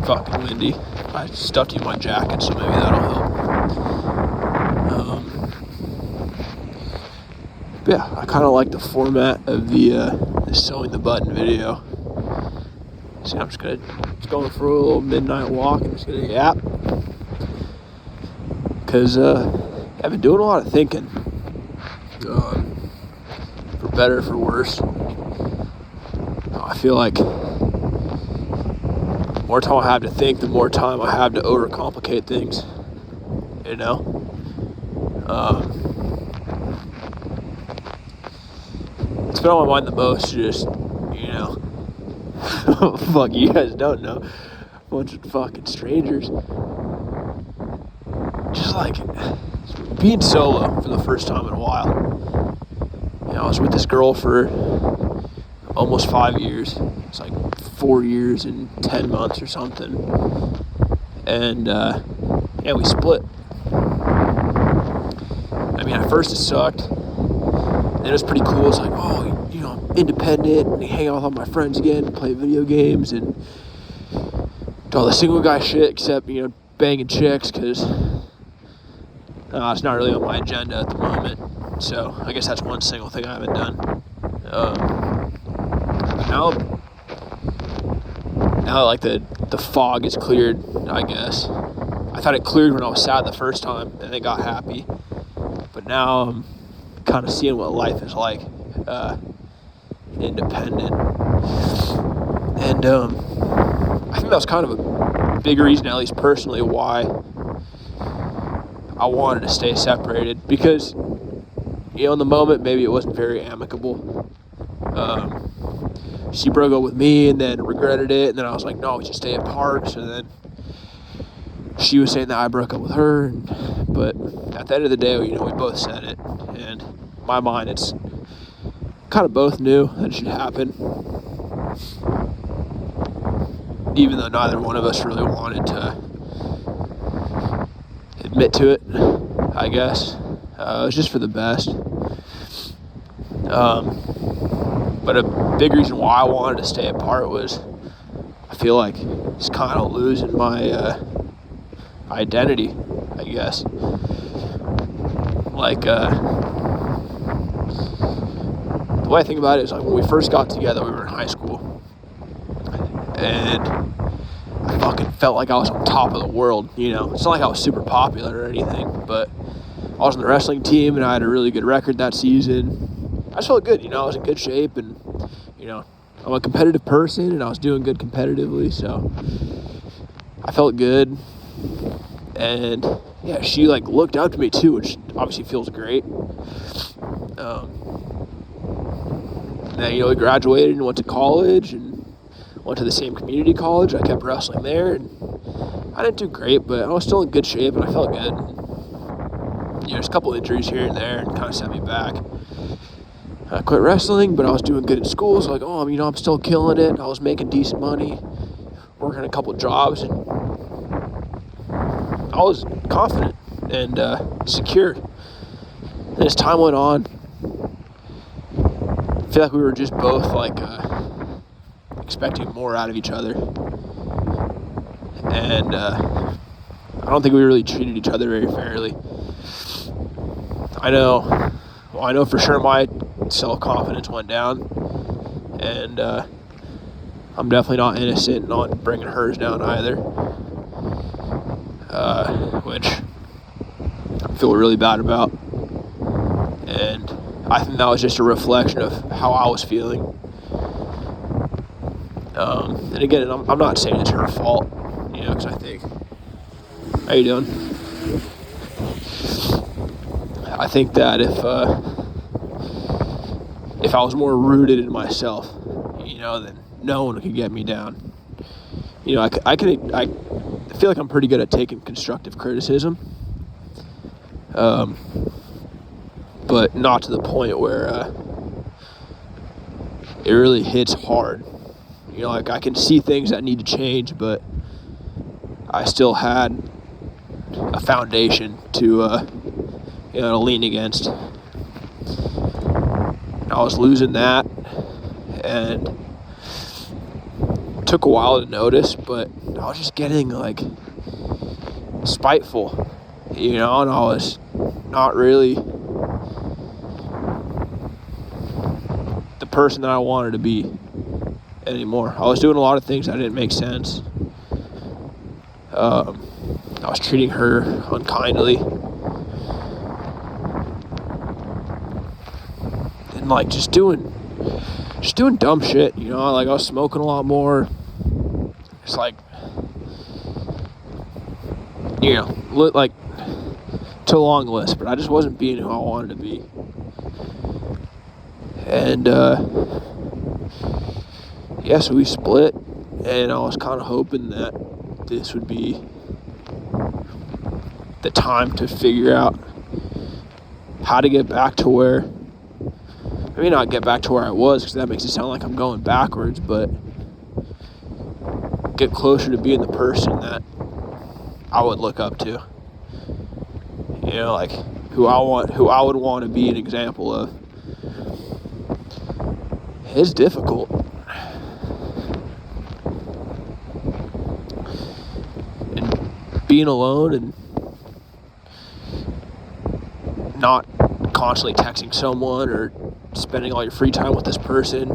fucking windy. I stuffed you in my jacket, so maybe that'll help. But yeah, I kind of like the format of the sewing the button video. So I'm just going for a little midnight walk and just gonna yap. Because I've been doing a lot of thinking. For better or for worse. I feel like the more time I have to think, the more time I have to overcomplicate things. You know? It's been on my mind the most, just, you know, fuck, you guys don't know. A bunch of fucking strangers. Just like being solo for the first time in a while. You know, I was with this girl for almost 5 years. It's like 4 years and 10 months or something. And, yeah, we split. I mean, at first it sucked. And it was pretty cool. It's like, oh, you know, I'm independent and hang out with all my friends again and play video games and do all the single guy shit except, you know, banging chicks because it's not really on my agenda at the moment. So I guess that's one single thing I haven't done. But now like the fog is cleared, I guess. I thought it cleared when I was sad the first time and then got happy. But now I'm kind of seeing what life is like, independent. And I think that was kind of a big reason, at least personally, why I wanted to stay separated. Because, you know, in the moment, maybe it wasn't very amicable. She broke up with me and then regretted it, and then I was like, no, we should stay apart. So then she was saying that I broke up with her, but at the end of the day, you know, we both said it, and in my mind, it's kind of both knew that it should happen, even though neither one of us really wanted to admit to it, I guess. It was just for the best. But a big reason why I wanted to stay apart was I feel like it's kind of losing my identity, I guess. Like, the way I think about it is like when we first got together, we were in high school, and I fucking felt like I was on top of the world, you know. It's not like I was super popular or anything, but I was on the wrestling team and I had a really good record that season. I just felt good, you know. I was in good shape, and, you know, I'm a competitive person and I was doing good competitively, so I felt good. And yeah, she like looked up to me too, which obviously feels great. And then, you know, we graduated and went to college and went to the same community college. I kept wrestling there, and I didn't do great, but I was still in good shape and I felt good. You know, there's a couple injuries here and there and kind of set me back. I quit wrestling, but I was doing good in school, so like, oh, you know, I'm still killing it. I was making decent money, working a couple jobs, and I was confident and secure. And as time went on, I feel like we were just both like expecting more out of each other. And I don't think we really treated each other very fairly. I know for sure my self-confidence went down, and I'm definitely not innocent, not bringing hers down either, which I feel really bad about. And I think that was just a reflection of how I was feeling. And again, I'm not saying it's her fault, you know, because I think, how you doing? I think that if I was more rooted in myself, you know, then no one could get me down. You know, I feel like I'm pretty good at taking constructive criticism, but not to the point where it really hits hard. You know, like I can see things that need to change, but I still had a foundation to you know, to lean against. I was losing that, and took a while to notice, but I was just getting like spiteful, and I was not really the person that I wanted to be anymore. I was doing a lot of things that didn't make sense. I was treating her unkindly, and like just doing dumb shit, like I was smoking a lot more. It's like, like, it's a long list, but I just wasn't being who I wanted to be. And, so we split, and I was kind of hoping that this would be the time to figure out how to get back to where, maybe not get back to where I was, because that makes it sound like I'm going backwards, but get closer to being the person that I would look up to. Like who I would want to be an example of. It's difficult. And being alone and not constantly texting someone or spending all your free time with this person,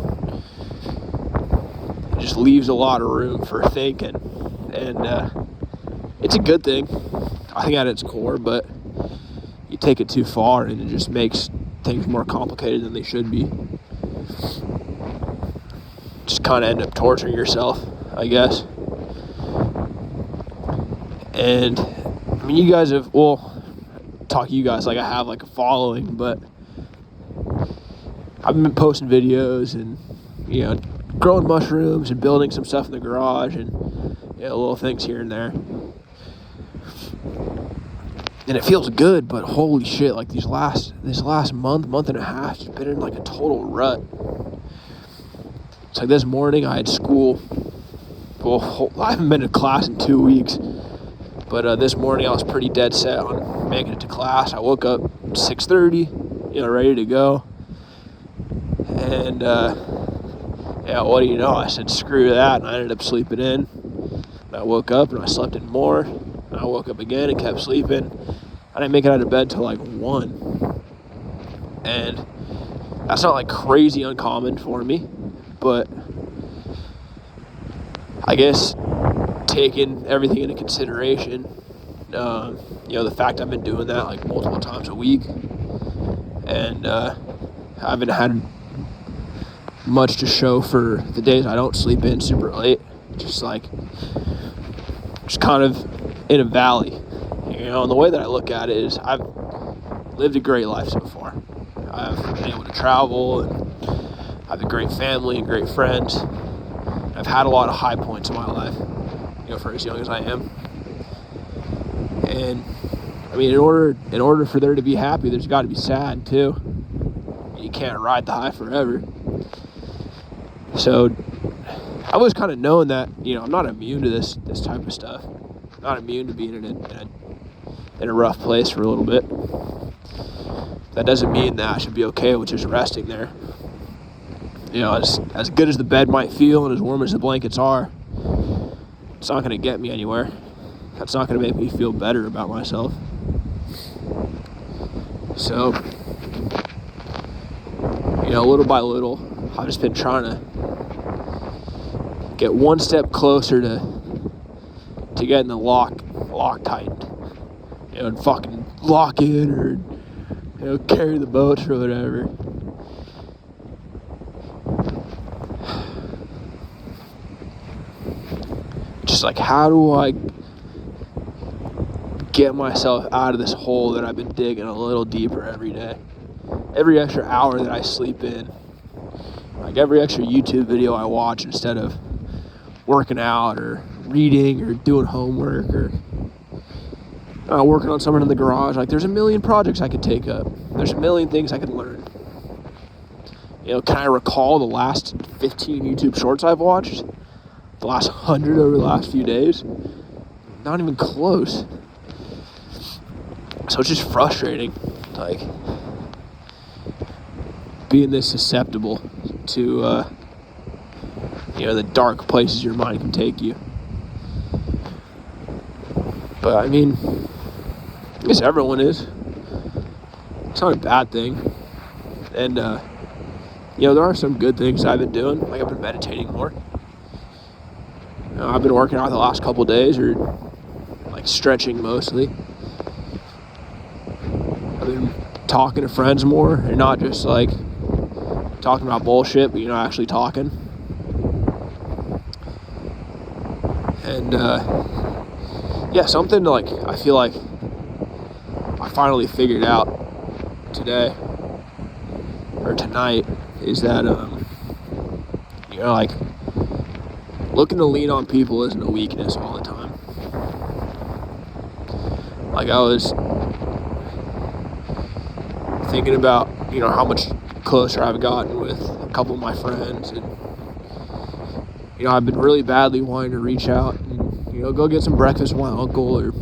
it just leaves a lot of room for thinking. And it's a good thing, I think, at its core, but you take it too far and it just makes things more complicated than they should be. Just kind of end up torturing yourself, I guess. And I mean, you guys have, talk to you guys like I have like a following, but I've been posting videos and growing mushrooms and building some stuff in the garage and little things here and there. And it feels good, but holy shit, like this last month and a half, it's been in like a total rut. It's like this morning I had school. Well, I haven't been to class in 2 weeks, but this morning I was pretty dead set on making it to class. I woke up 6:30, ready to go. And what do you know? I said screw that, and I ended up sleeping in. And I woke up and I slept in more. And I woke up again and kept sleeping. I didn't make it out of bed till like 1. And that's not like crazy uncommon for me, but I guess taking everything into consideration, the fact I've been doing that like multiple times a week, and I haven't had much to show for the days I don't sleep in super late, just kind of in a valley, and the way that I look at it is I've lived a great life so far. I've been able to travel, and I have a great family and great friends. I've had a lot of high points in my life, for as young as I am. And I mean, in order for there to be happy, there's got to be sad too. You can't ride the high forever. So I was kind of knowing that, I'm not immune to this type of stuff. I'm not immune to being in a rough place for a little bit. That doesn't mean that I should be okay with just resting there. As good as the bed might feel and as warm as the blankets are, it's not going to get me anywhere. That's not going to make me feel better about myself. So, little by little, I've just been trying to get one step closer to getting the lock tightened. And fucking lock in or, carry the boats or whatever. Just like, how do I get myself out of this hole that I've been digging a little deeper every day? Every extra hour that I sleep in, like every extra YouTube video I watch instead of working out or reading or doing homework or working on something in the garage. Like, there's a million projects I could take up. There's a million things I could learn. Can I recall the last 15 YouTube shorts I've watched? The last 100 over the last few days? Not even close. So it's just frustrating, like, being this susceptible to the dark places your mind can take you. But I mean, I guess everyone is. It's not a bad thing. And, there are some good things I've been doing. Like, I've been meditating more. I've been working out the last couple days, or like stretching mostly. I've been talking to friends more, and not just like talking about bullshit, but actually talking. And something like I feel like I finally figured out today or tonight is that like looking to lean on people isn't a weakness all the time. Like, I was thinking about how much closer I've gotten with a couple of my friends, and I've been really badly wanting to reach out and go get some breakfast with my uncle, or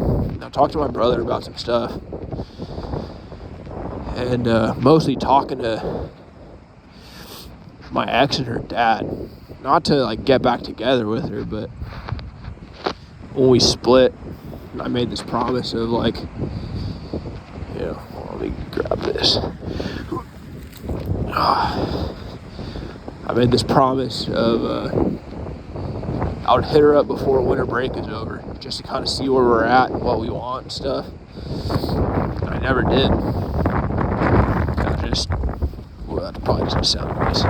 talk to my brother about some stuff, and mostly talking to my ex and her dad. Not to like get back together with her, but when we split, I made this promise of like, let me grab this. I made this promise of I would hit her up before winter break is over, just to kind of see where we're at and what we want and stuff. And I never did. That probably doesn't sound nice.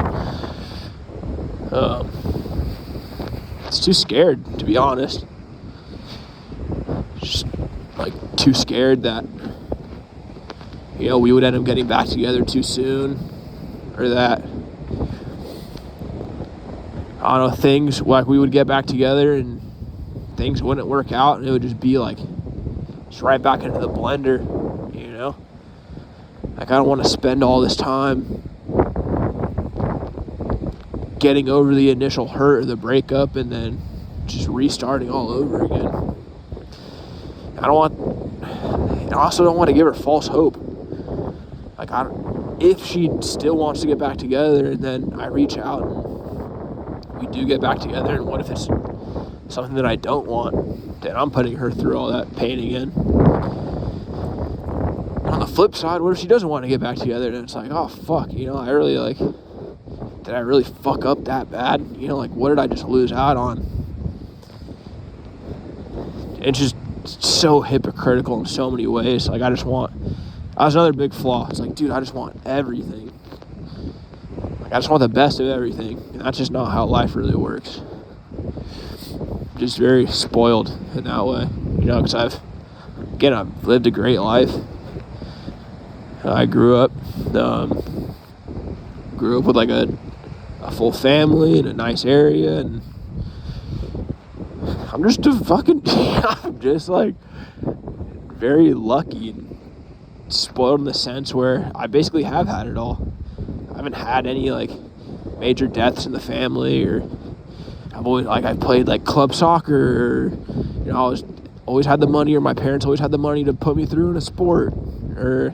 It's too scared, to be honest. Just like too scared that we would end up getting back together too soon, or that I don't know, things like we would get back together and things wouldn't work out, and it would just be like just right back into the blender. Like, I don't want to spend all this time getting over the initial hurt of the breakup and then just restarting all over again. I also don't want to give her false hope. Like, if she still wants to get back together and then I reach out and we do get back together, and what if it's something that I don't want, then I'm putting her through all that pain again. On the flip side, what if she doesn't want to get back together, and it's like, oh fuck, I really did I really fuck up that bad? What did I just lose out on? It's just so hypocritical in so many ways. Like, that was another big flaw. It's like, dude, I just want everything. Like, I just want the best of everything. And that's just not how life really works. I'm just very spoiled in that way. Because I've lived a great life. I grew up with like a full family in a nice area, and I'm just I'm just like very lucky and spoiled in the sense where I basically have had it all. I haven't had any like major deaths in the family, or I've played like club soccer, or I always had the money, or my parents always had the money to put me through in a sport, or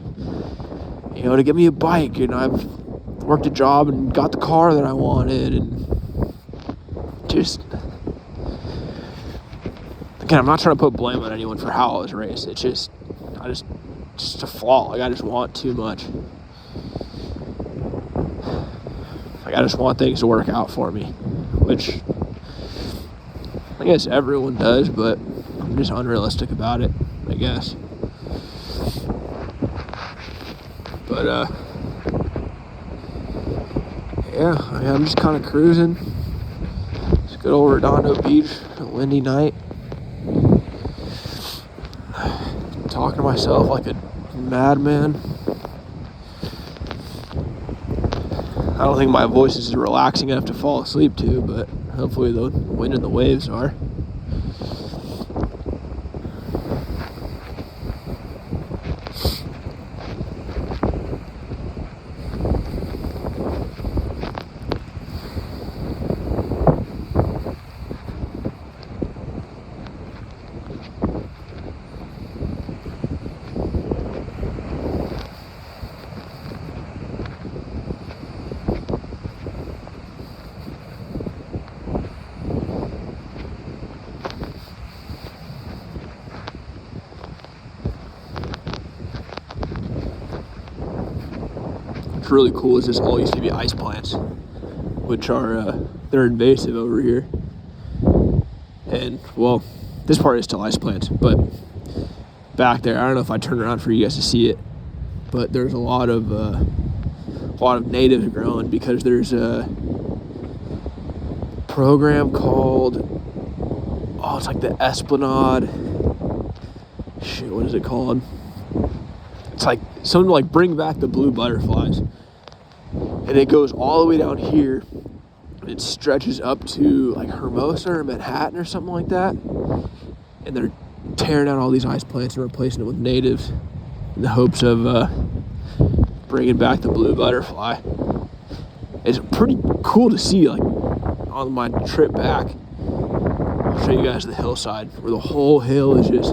to get me a bike, and I've worked a job and got the car that I wanted, and just, again, I'm not trying to put blame on anyone for how I was raised. It's just a flaw. Like, I just want too much. Like, I just want things to work out for me, which I guess everyone does, but I'm just unrealistic about it, I guess. But, I'm just kind of cruising. It's good old Redondo Beach, a windy night. Talking to myself like a madman. I don't think my voice is relaxing enough to fall asleep to, but hopefully the wind and the waves are. what's really cool is this all used to be ice plants, which are, they're invasive over here. And, well, this part is still ice plants, but back there, I don't know if I turned around for you guys to see it, but there's a lot of natives growing because there's a program called, it's like the Esplanade, what is it called? It's like something to like bring back the blue butterflies. And it goes all the way down here. It stretches up to like Hermosa or Manhattan or something like that. And they're tearing out all these ice plants and replacing it with natives in the hopes of bringing back the blue butterfly. It's pretty cool to see, like on my trip back. I'll show you guys the hillside where the whole hill is just,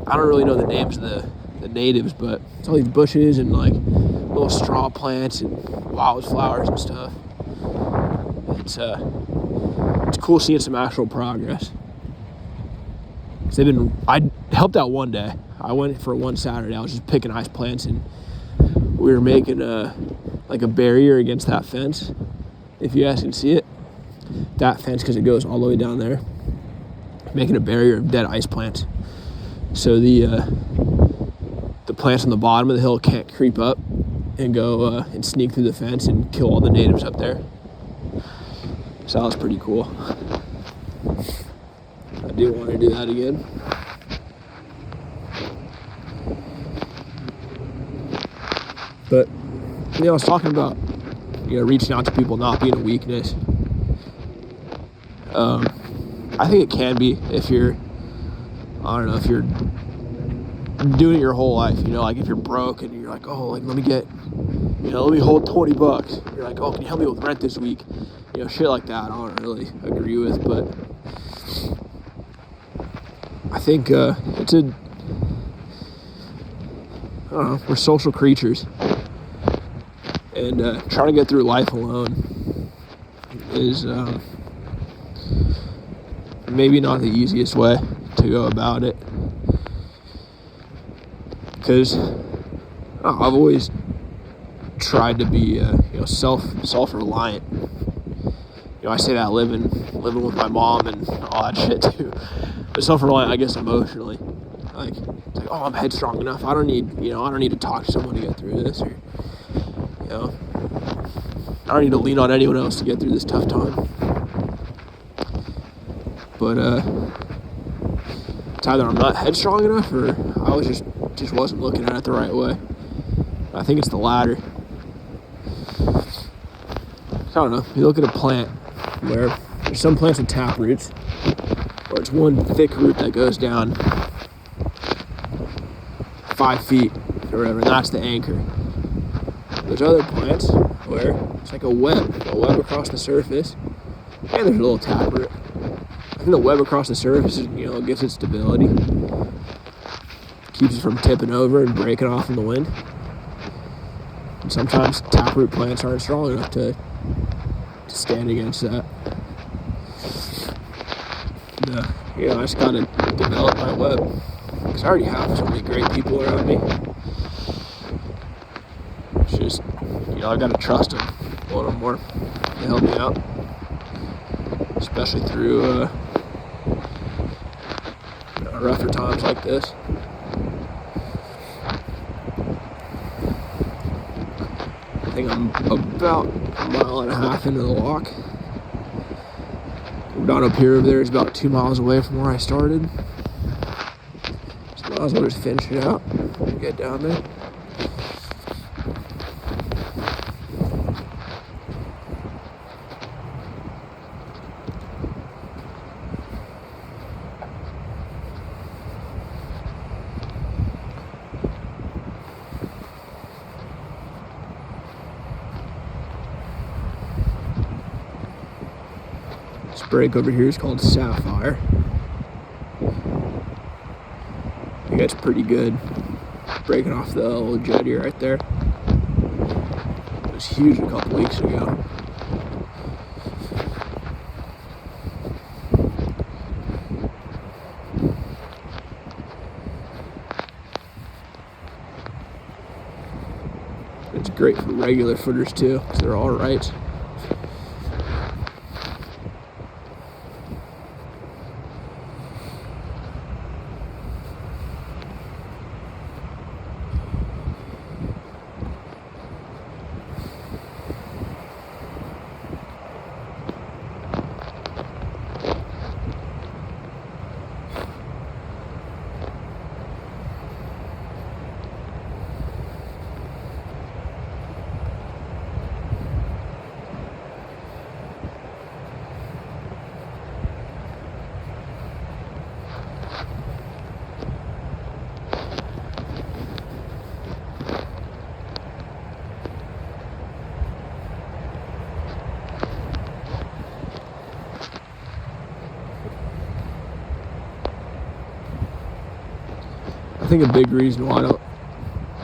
I don't really know the names of the natives, but it's all these bushes and like little straw plants and wildflowers and stuff. It's cool seeing some actual progress. I helped out one day. I went for one Saturday. I was just picking ice plants and we were making a barrier against that fence. If you guys can see it, that fence, because it goes all the way down there, making a barrier of dead ice plants. So the plants on the bottom of the hill can't creep up and go and sneak through the fence and kill all the natives up there. So that was pretty cool. I do want to do that again. But, I was talking about, reaching out to people not being a weakness. I think it can be if you're doing it your whole life, like if you're broke and you're like, let me hold $20. You're like, can you help me with rent this week? Shit like that I don't really agree with, but I think we're social creatures, and trying to get through life alone is maybe not the easiest way to go about it. Because I've always tried to be, self-reliant. I say that living with my mom and all that shit too. But self-reliant, I guess, emotionally. Like, it's like, I'm headstrong enough. I don't need to talk to someone to get through this, or, I don't need to lean on anyone else to get through this tough time. But it's either I'm not headstrong enough, or I was just wasn't looking at it the right way. I think it's the latter. I don't know. You look at a plant where there's some plants with tap roots, or it's one thick root that goes down 5 feet or whatever, and that's the anchor. There's other plants where it's like a web across the surface, and there's a little tap root. I think the web across the surface, gives it stability, keeps it from tipping over and breaking off in the wind. And sometimes taproot plants aren't strong enough to stand against that. And, I just gotta develop my web, because I already have so many great people around me. It's just, I gotta trust them a little more to help me out, especially through rougher times like this. I think I'm about a mile and a half into the walk. Down up here over there is about 2 miles away from where I started. So I might as well just finish it out and get down there. This break over here is called Sapphire. I think that's pretty good. Breaking off the little jetty right there. It was huge a couple weeks ago. It's great for regular footers too, because they're all right. I think a big reason why I don't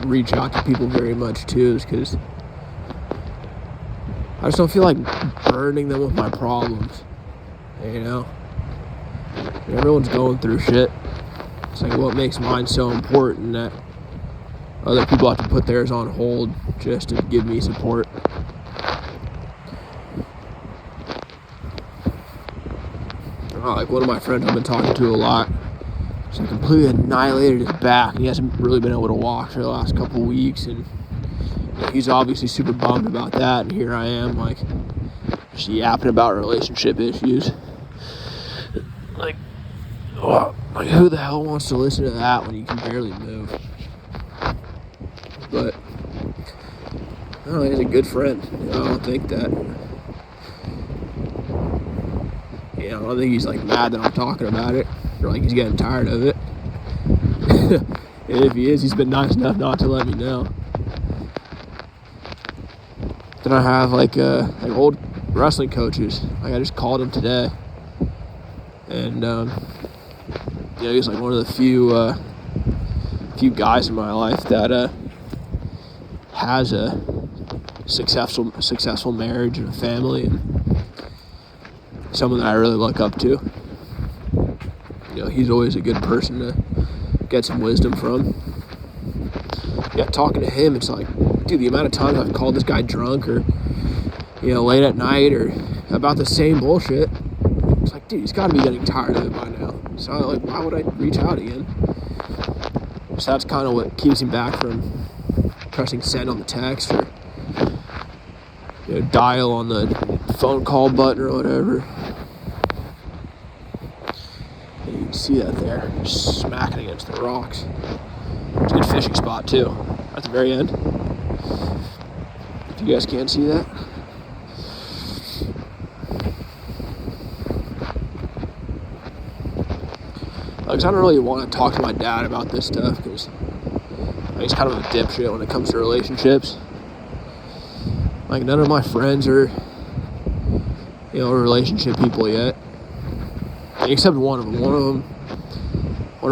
reach out to people very much too is because I just don't feel like burdening them with my problems. You know? Everyone's going through shit. It's like, what makes mine so important that other people have to put theirs on hold just to give me support? Like one of my friends I've been talking to a lot, he's like completely annihilated his back, and he hasn't really been able to walk for the last couple weeks, and he's obviously super bummed about that, and here I am, like, just yapping about relationship issues. Like, who the hell wants to listen to that when you can barely move? But, I don't know, he's a good friend. I don't think that, I don't think he's, like, mad that I'm talking about it, or, like, he's getting tired of it. And if he is, he's been nice enough not to let me know. Then I have, like old wrestling coaches. Like, I just called him today. And, he's, like, one of the few guys in my life that, has a successful marriage and a family, and someone that I really look up to. He's always a good person to get some wisdom from. Yeah, talking to him, it's like, dude, the amount of times I've called this guy drunk or, late at night or about the same bullshit. It's like, dude, he's got to be getting tired of it by now. So, like, why would I reach out again? So that's kind of what keeps him back from pressing send on the text or, dial on the phone call button or whatever. And you can see that there, just smacking against the rocks. It's a good fishing spot too, at the very end. If you guys can't see that. Because I don't really want to talk to my dad about this stuff, because he's kind of a dipshit when it comes to relationships. Like, none of my friends are, relationship people yet. Except one of them. One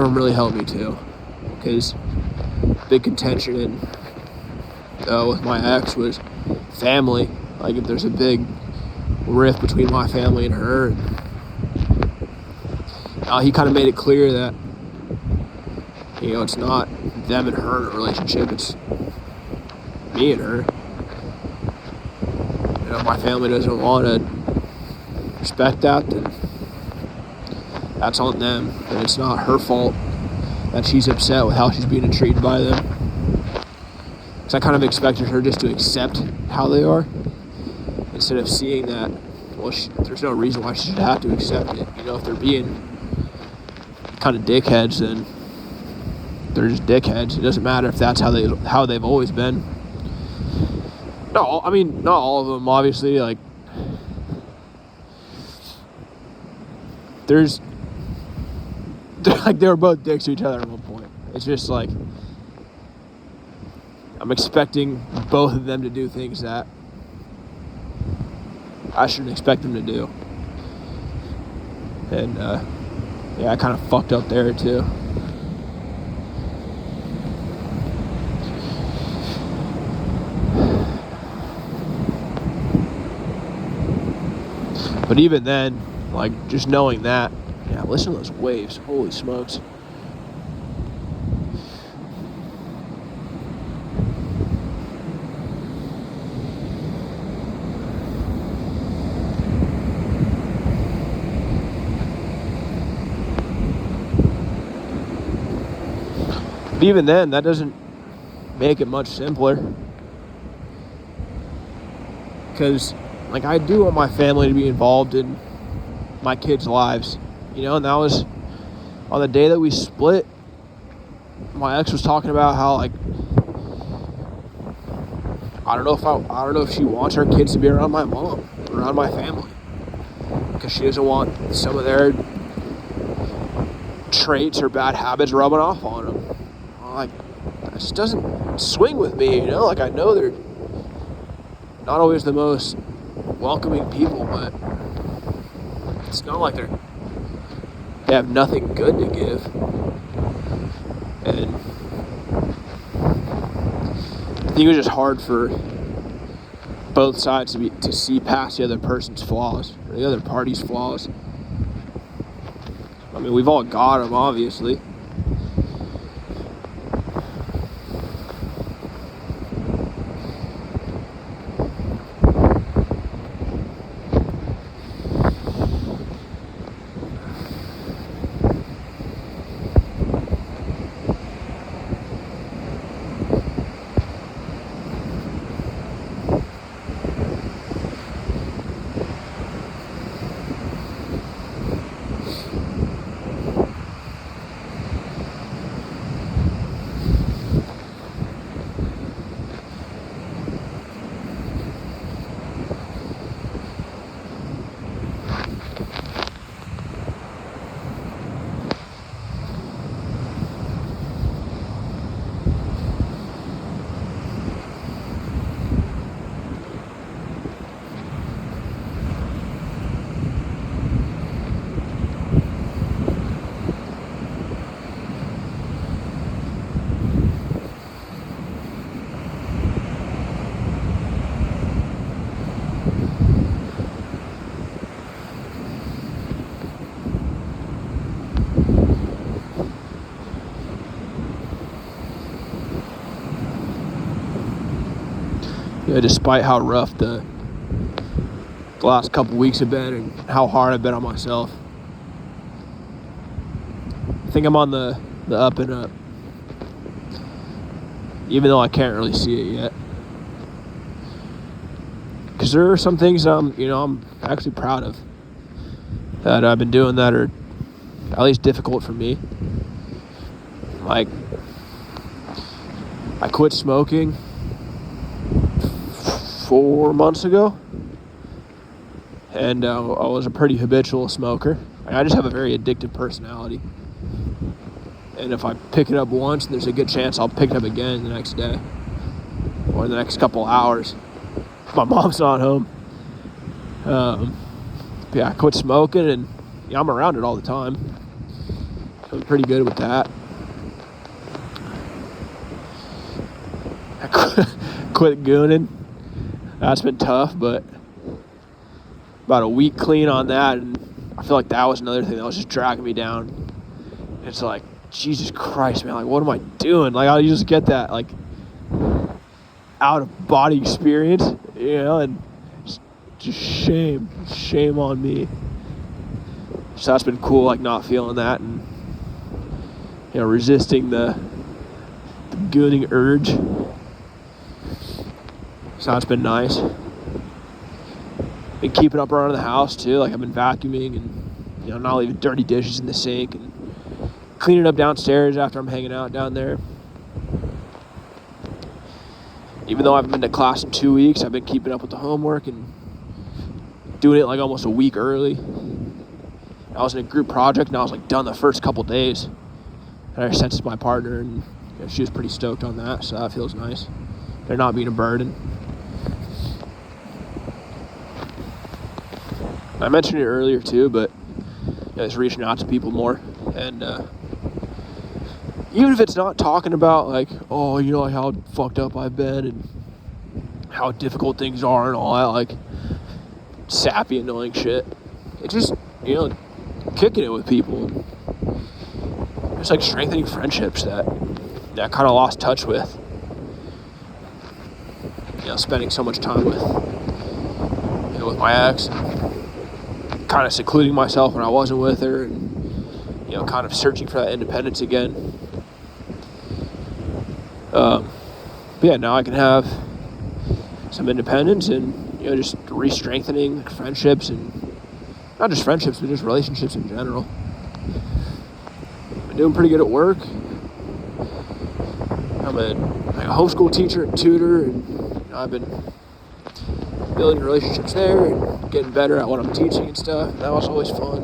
of them really helped me too. Because big contention with my ex was family. Like, if there's a big rift between my family and her, he kind of made it clear that, it's not them and her in a relationship, it's me and her. If my family doesn't want to respect that, then that's on them. And it's not her fault that she's upset with how she's being treated by them. Because I kind of expected her just to accept how they are, instead of seeing that, there's no reason why she should have to accept it. If they're being kind of dickheads, then they're just dickheads. It doesn't matter if that's how they've always been. No, I mean, not all of them, obviously. Like, they were both dicks to each other at one point. It's just like, I'm expecting both of them to do things that I shouldn't expect them to do. And, I kind of fucked up there too. But even then, like, just knowing that, listen to those waves. Holy smokes. But even then, that doesn't make it much simpler. Because, like, I do want my family to be involved in my kids' lives. You know, and that was on the day that we split. My ex was talking about how, like, I don't know if she wants her kids to be around my mom, around my family, because she doesn't want some of their traits or bad habits rubbing off on them. Like, that just doesn't swing with me, you know? Like, I know they're not always the most welcoming people, but it's not like they have nothing good to give. And I think it was just hard for both sides to see past the other person's flaws, or the other party's flaws. I mean, we've all got them, obviously. Yeah, despite how rough the last couple weeks have been and how hard I've been on myself, I think I'm on the up and up, even though I can't really see it yet. Because there are some things I'm actually proud of that I've been doing that are at least difficult for me. Like, I quit smoking 4 months ago, and I was a pretty habitual smoker. I just have a very addictive personality, and if I pick it up once, there's a good chance I'll pick it up again the next day or the next couple hours. My mom's not home. Yeah, I quit smoking, and I'm around it all the time. I'm pretty good with that. I quit gooning. That's been tough, but about a week clean on that, and I feel like that was another thing that was just dragging me down. It's like, Jesus Christ, man, like, what am I doing? Like, I just get that, like, out-of-body experience, you know, and just shame on me. So that's been cool, like, not feeling that and, you know, resisting the gooning urge. So that's been nice. Been keeping up around the house too. Like, I've been vacuuming and, you know, not leaving dirty dishes in the sink and cleaning up downstairs after I'm hanging out down there. Even though I haven't been to class in 2 weeks, I've been keeping up with the homework and doing it like almost a week early. I was in a group project and I was like done the first couple days. And I sent it to my partner, and, you know, she was pretty stoked on that, so that feels nice. They're not being a burden. I mentioned it earlier too, but, you know, just reaching out to people more, and even if it's not talking about, like, oh, you know, like, how fucked up I've been and how difficult things are and all that, like, sappy, annoying shit. It's just, you know, kicking it with people. It's like strengthening friendships that I kind of lost touch with. You know, spending so much time with, you know, with my ex, and kind of secluding myself when I wasn't with her, and, you know, kind of searching for that independence again. But yeah, now I can have some independence and, just re-strengthening friendships, and not just friendships, but just relationships in general. I'm doing pretty good at work. I'm a homeschool teacher and tutor, and I've been building relationships there and getting better at what I'm teaching and stuff. That was always fun.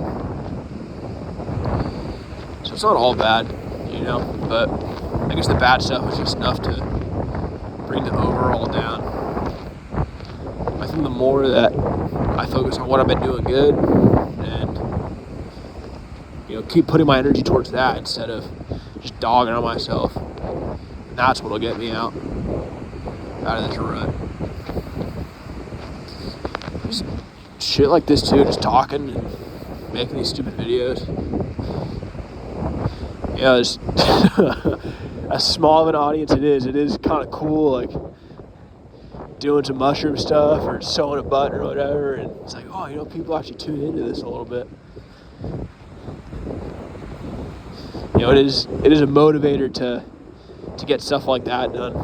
So it's not all bad, but I guess the bad stuff was just enough to bring the overall down. I think the more that I focus on what I've been doing good and, keep putting my energy towards that instead of just dogging on myself, that's what'll get me out of this rut. Just shit like this too, just talking and making these stupid videos. Just as small of an audience it is kind of cool, like doing some mushroom stuff or sewing a button or whatever, and it's like, people actually tune into this a little bit. It is a motivator to get stuff like that done.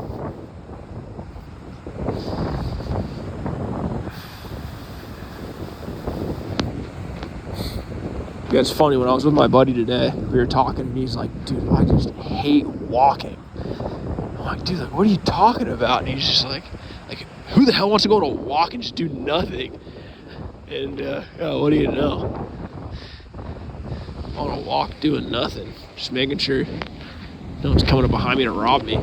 Yeah, it's funny, when I was with my buddy today, we were talking, and he's like, dude, I just hate walking. I'm like, dude, what are you talking about? And he's just like, who the hell wants to go on a walk and just do nothing? And, what do you know? On a walk doing nothing, just making sure no one's coming up behind me to rob me.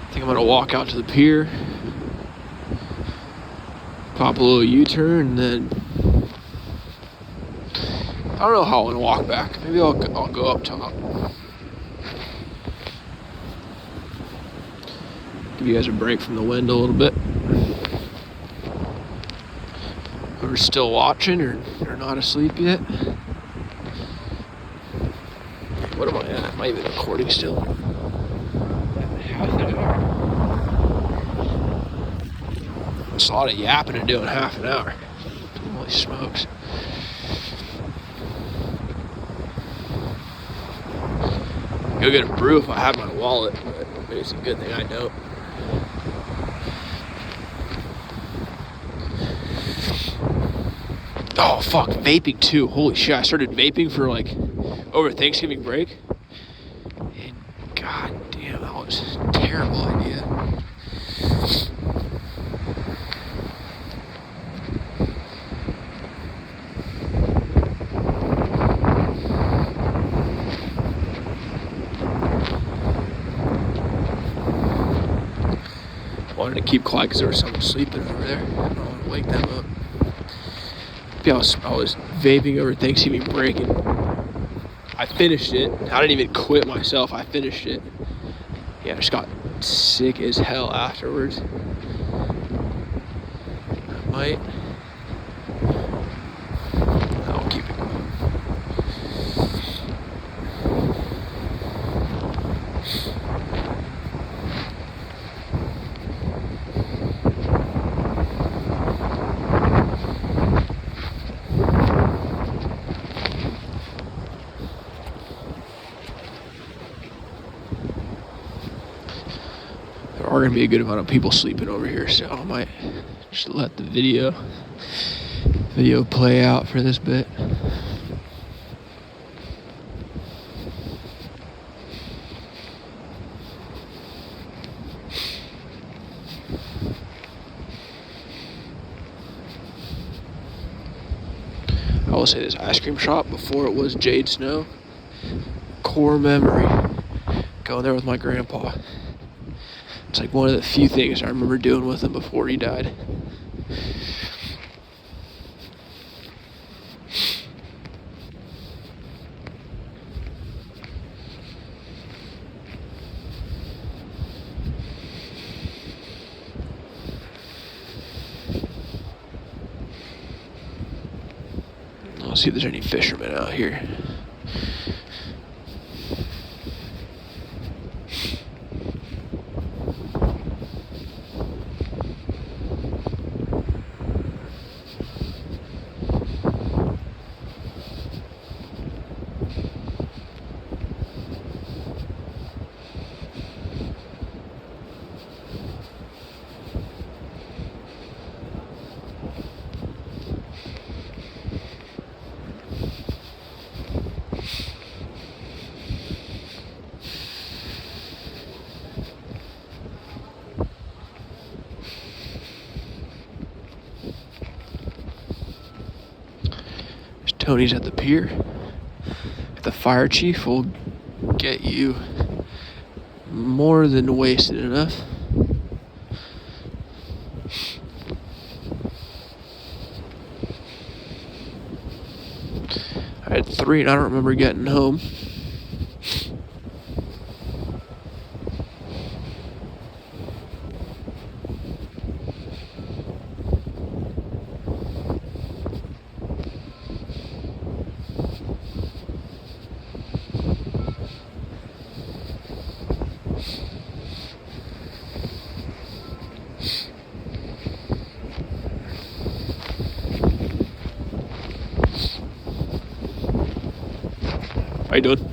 I think I'm gonna walk out to the pier, pop a little U-turn, and then I don't know how I'm gonna walk back. Maybe I'll go up top. Give you guys a break from the wind a little bit. Whoever's still watching or not asleep yet. What am I at? Am I even recording still? Half an hour. It's a lot of yapping to do in half an hour. Holy smokes. Go get a brew if I had my wallet, but maybe it's a good thing I don't. Oh fuck, vaping too. Holy shit, I started vaping for over Thanksgiving break. And god damn, that was a terrible idea. Wanted to keep quiet because there was someone sleeping over there. I don't want to wake them up. I was vaping over Thanksgiving break, and I finished it. I didn't even quit myself. I finished it. Yeah, I just got sick as hell afterwards. I'll keep it going. There are going to be a good amount of people sleeping over here, so I might just let the video play out for this bit. I will say this ice cream shop, before it was Jade Snow, core memory, going there with my grandpa. It's like one of the few things I remember doing with him before he died. Let's see if there's any fishermen out here. Tony's at the pier. The fire chief will get you more than wasted enough. I had 3 and I don't remember getting home. How you doing?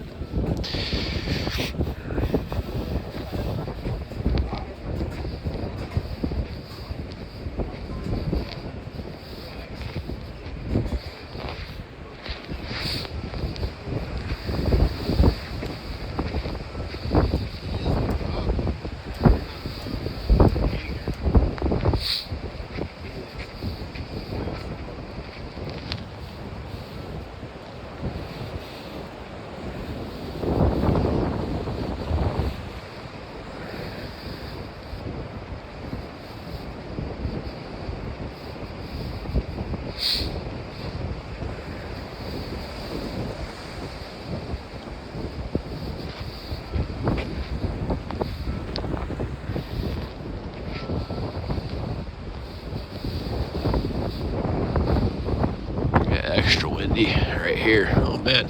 Extra windy right here. Oh man.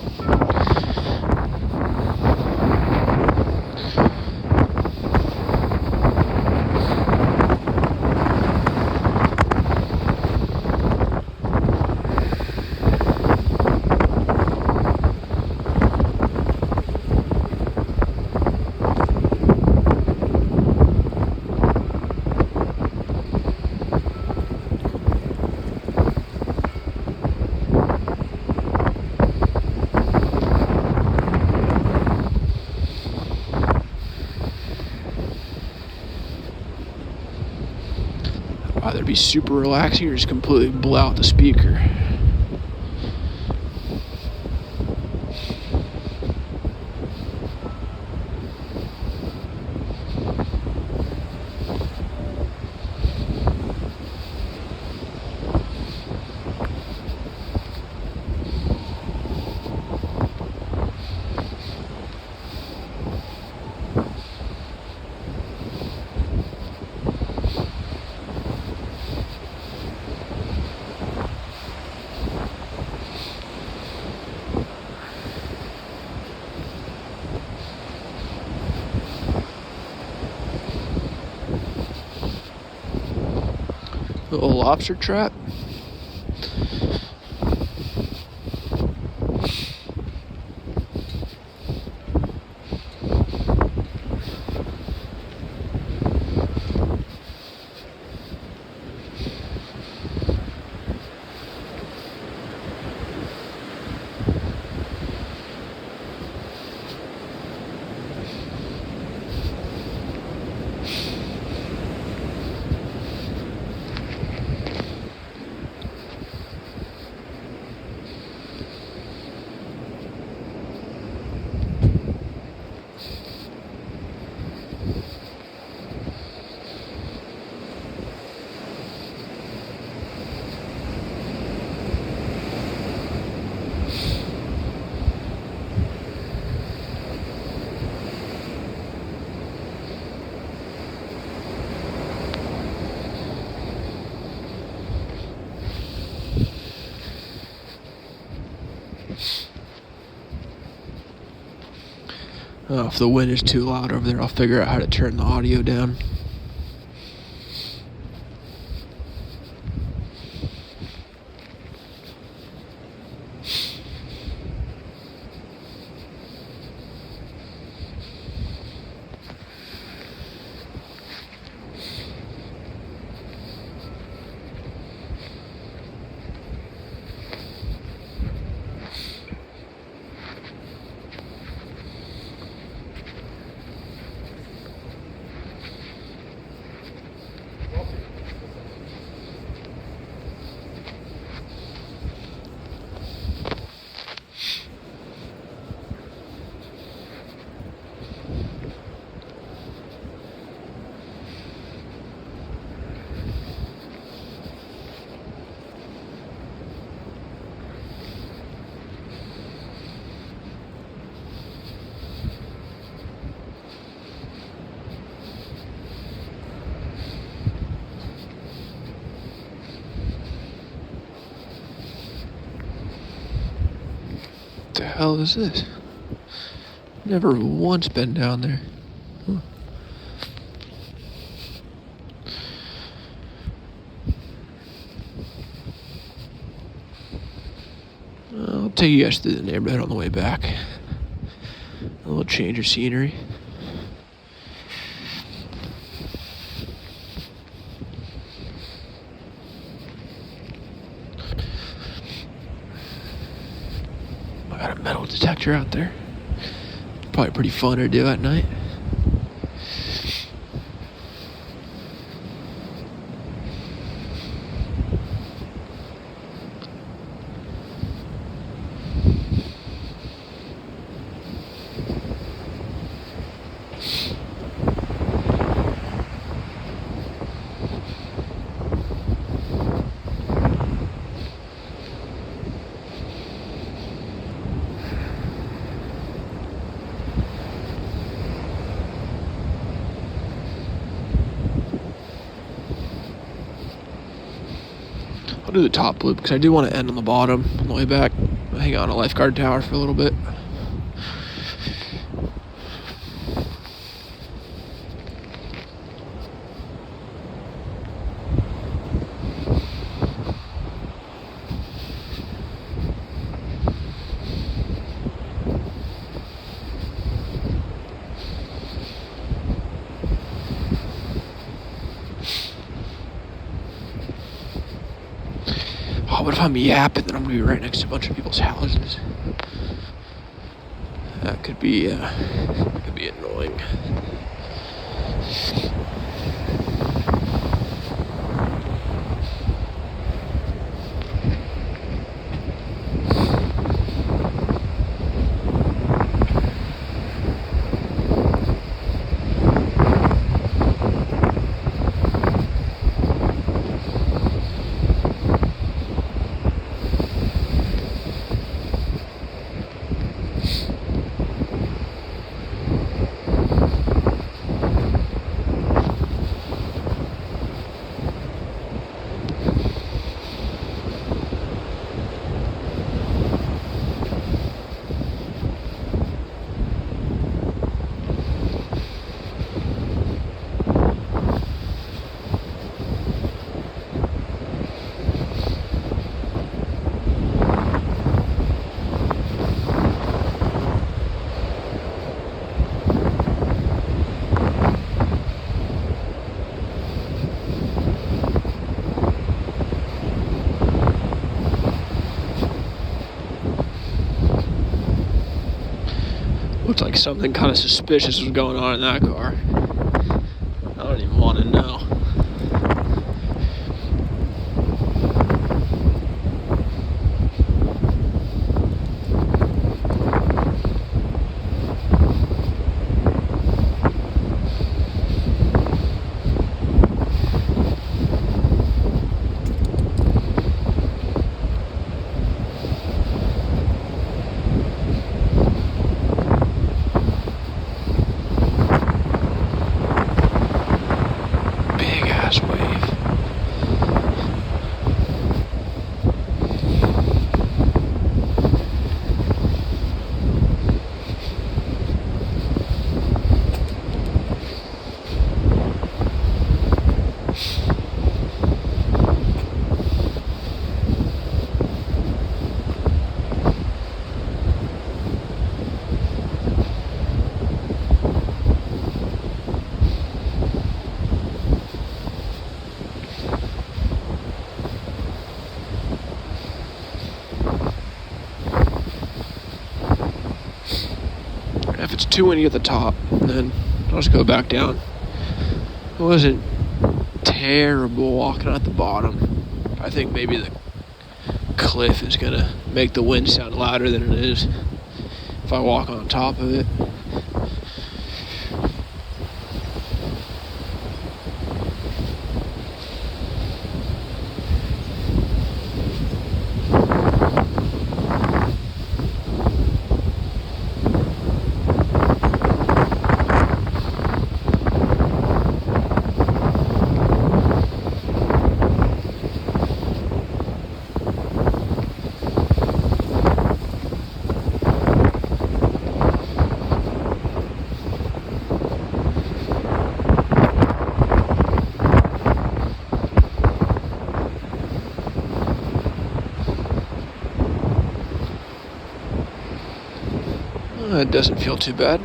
Either be super relaxing or just completely blow out the speaker. Little lobster trap. If the wind is too loud over there, I'll figure out how to turn the audio down. What the hell is this? Never once been down there. Huh. I'll take you guys through the neighborhood on the way back. A little change of scenery. I got a metal detector out there. Probably pretty fun to do at night. I'll do the top loop because I do want to end on the bottom on the way back. I'll hang on a lifeguard tower for a little bit. Oh, what if I'm yapping and I'm going to be right next to a bunch of people's houses? That could be annoying. Looked like something kind of suspicious was going on in that car. I don't even want to know. it's too windy at the top, then I'll just go back down. It wasn't terrible walking at the bottom. I think maybe the cliff is gonna make the wind sound louder than it is if I walk on top of it. It doesn't feel too bad.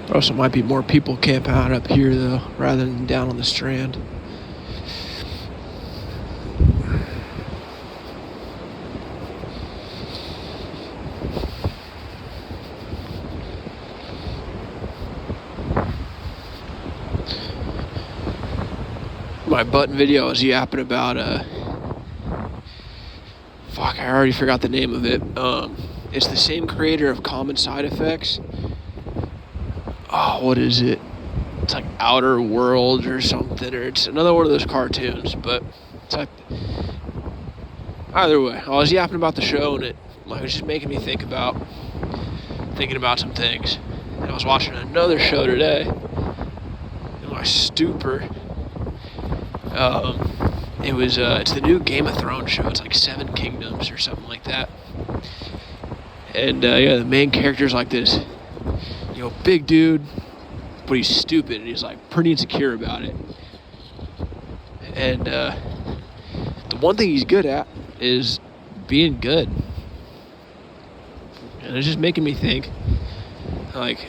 There also might be more people camping out up here though, rather than down on the strand. My button video I was yapping about fuck, I already forgot the name of it. It's the same creator of Common Side Effects. Oh, what is it? It's like Outer Worlds or something, or it's another one of those cartoons, but it's like, either way, I was yapping about the show, and it was just making me thinking about some things. And I was watching another show today in my stupor. It's the new Game of Thrones show. It's like 7 Kingdoms or something like that. And the main character's like this, big dude, but he's stupid and he's like pretty insecure about it. And the one thing he's good at is being good. And it's just making me think, like,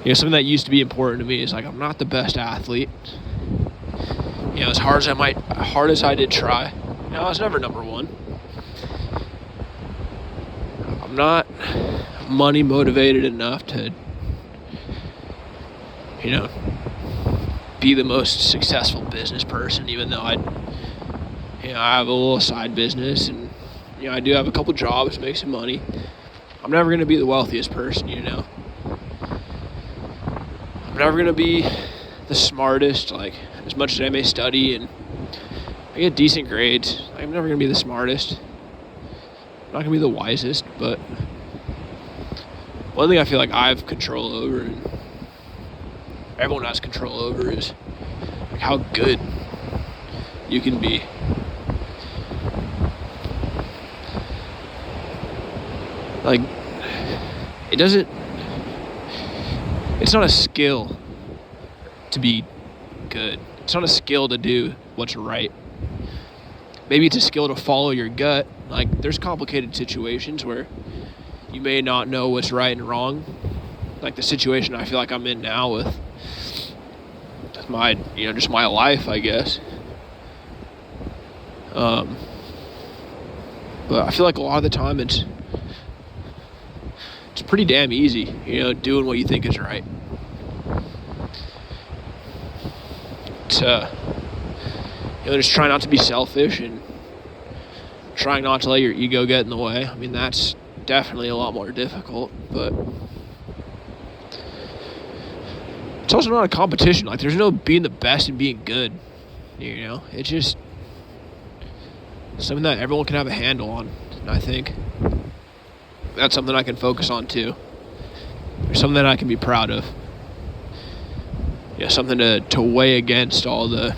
something that used to be important to me is like, I'm not the best athlete. As hard as I did try, I was never number one. I'm not money motivated enough to, be the most successful business person, even though I have a little side business and, I do have a couple jobs, make some money. I'm never going to be the wealthiest person, I'm never going to be the smartest, like, as much as I may study and I get decent grades, I'm never going to be the smartest. I'm not going to be the wisest, but one thing I feel like I have control over and everyone has control over is like how good you can be. Like, it's not a skill to be good. It's not a skill to do what's right. Maybe it's a skill to follow your gut. Like, there's complicated situations where you may not know what's right and wrong. Like the situation I feel like I'm in now with my, just my life, I guess. But I feel like a lot of the time it's pretty damn easy, doing what you think is right. Just try not to be selfish and trying not to let your ego get in the way. I mean, that's definitely a lot more difficult, but it's also not a competition. Like, there's no being the best and being good, it's just something that everyone can have a handle on, and I think that's something I can focus on too. There's something that I can be proud of. Something to weigh against all the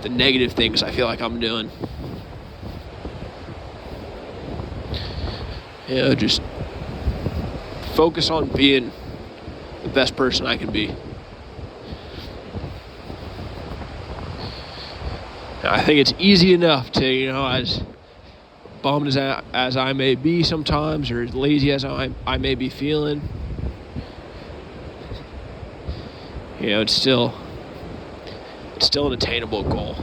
negative things I feel like I'm doing. Just focus on being the best person I can be. I think it's easy enough to, as bummed as I may be sometimes, or as lazy as I may be feeling, it's still it's still an attainable goal.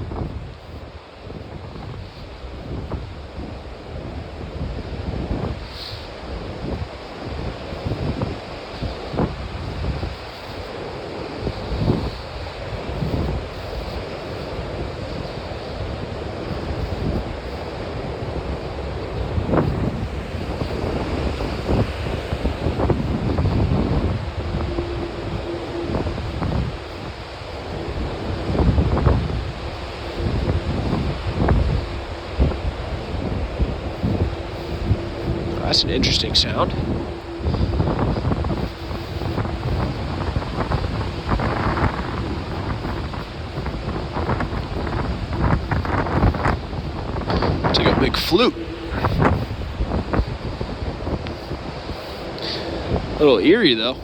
That's an interesting sound. It's like a big flute. A little eerie though.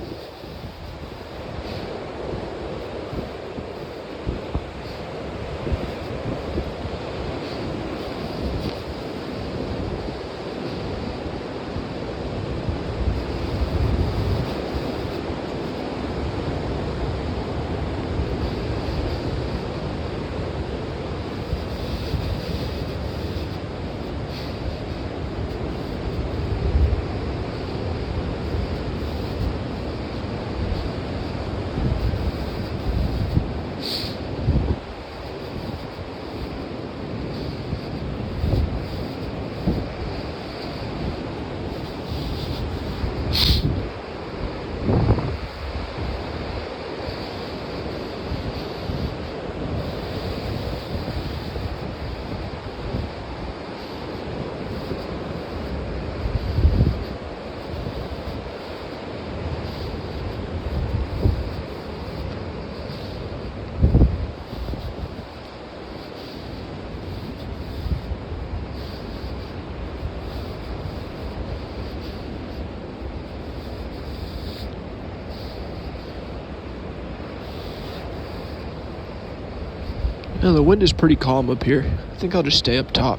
No, the wind is pretty calm up here. I think I'll just stay up top.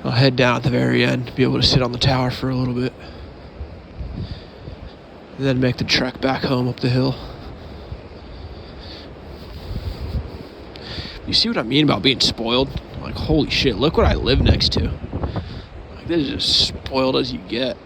I'll head down at the very end, be able to sit on the tower for a little bit. And then make the trek back home up the hill. You see what I mean about being spoiled? Like, holy shit, look what I live next to. Like, this is as spoiled as you get.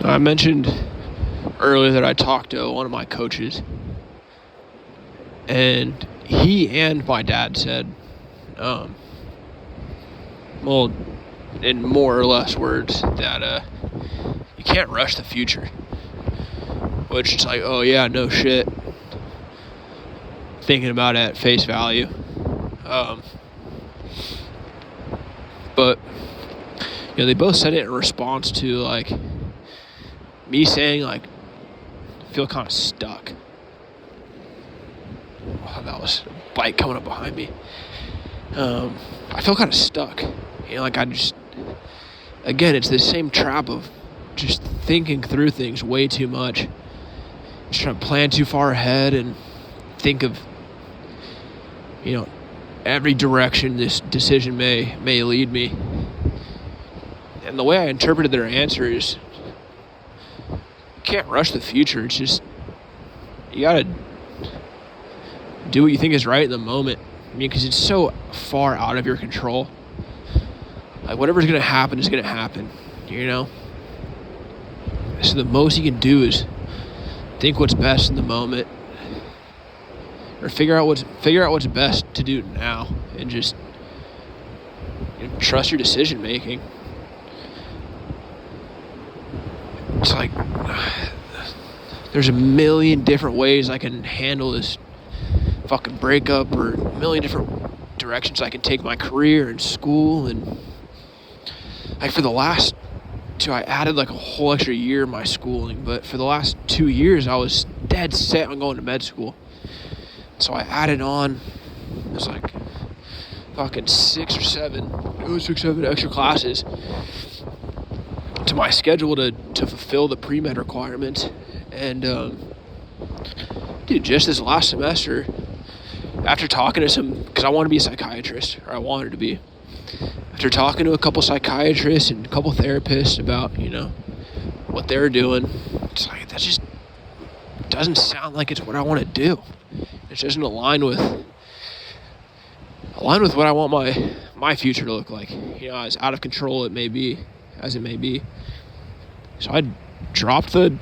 I mentioned earlier that I talked to one of my coaches, and he and my dad said, well, in more or less words, that you can't rush the future. Which is like, oh yeah, no shit. Thinking about it at face value. But, they both said it in response to, like, me saying, like, I feel kind of stuck. Oh, that was a bike coming up behind me. I feel kind of stuck. Like again, it's the same trap of just thinking through things way too much. Just trying to plan too far ahead and think of, every direction this decision may lead me. And the way I interpreted their answer is, you can't rush the future. It's just, you gotta do what you think is right in the moment. Because it's so far out of your control. Like, whatever's gonna happen is gonna happen, So the most you can do is think what's best in the moment, or figure out what's best to do now, and just trust your decision making. It's like there's a million different ways I can handle this fucking breakup, or a million different directions I can take my career and school. And like, for the last two, I added like a whole extra year in my schooling, but for the last 2 years I was dead set on going to med school. So I added on, it was like fucking 6 or 7 extra classes to my schedule to fulfill the pre-med requirements. And dude, just this last semester, after talking to because I want to be a psychiatrist, or I wanted to be, after talking to a couple psychiatrists and a couple therapists about, what they're doing, it's like, that just doesn't sound like it's what I want to do. It doesn't align with what I want my future to look like. As out of control it may be, as it may be. So I dropped the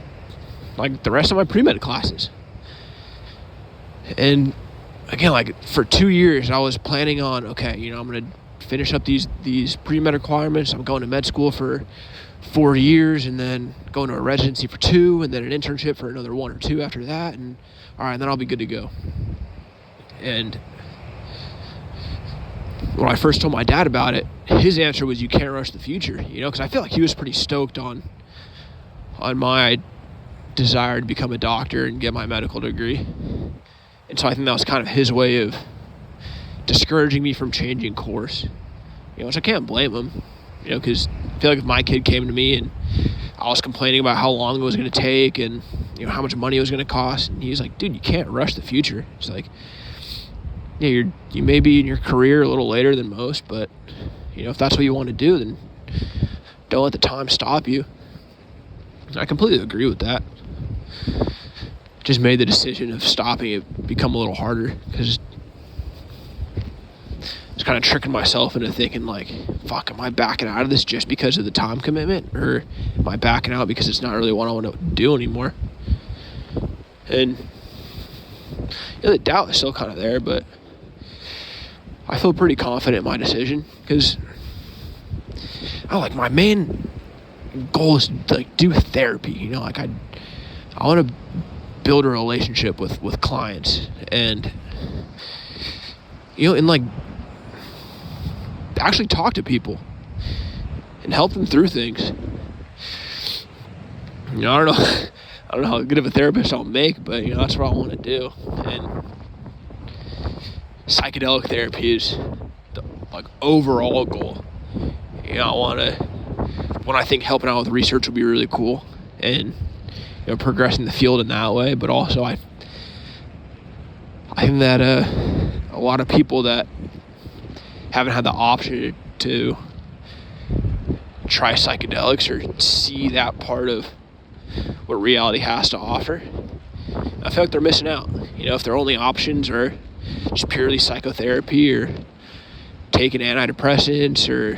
rest of my pre-med classes. And again, like, for 2 years I was planning on, okay, I'm going to finish up these pre-med requirements. I'm going to med school for 4 years, and then going to a residency for 2, and then an internship for another 1 or 2 after that. And all right, then I'll be good to go. And when I first told my dad about it, his answer was, you can't rush the future, because I feel like he was pretty stoked on my desire to become a doctor and get my medical degree. And so I think that was kind of his way of discouraging me from changing course, which I can't blame him, because I feel like if my kid came to me and I was complaining about how long it was going to take and, how much money it was going to cost, and he's like, dude, you can't rush the future. It's like, yeah, you may be in your career a little later than most, but, if that's what you want to do, then don't let the time stop you. I completely agree with that. Just made the decision of stopping it become a little harder, because it's kind of tricking myself into thinking, like, fuck, am I backing out of this just because of the time commitment, or am I backing out because it's not really what I want to do anymore? And the doubt is still kind of there, but I feel pretty confident in my decision, because my main goal is to do therapy. I want to build a relationship with clients, and and actually talk to people and help them through things. I don't know how good of a therapist I'll make, but that's what I want to do. And psychedelic therapy is the overall goal. I want to, when I think helping out with research would be really cool, and progressing the field in that way. But also I think that a lot of people that haven't had the option to try psychedelics or see that part of what reality has to offer, I feel like they're missing out. If their only options are just purely psychotherapy or taking antidepressants, or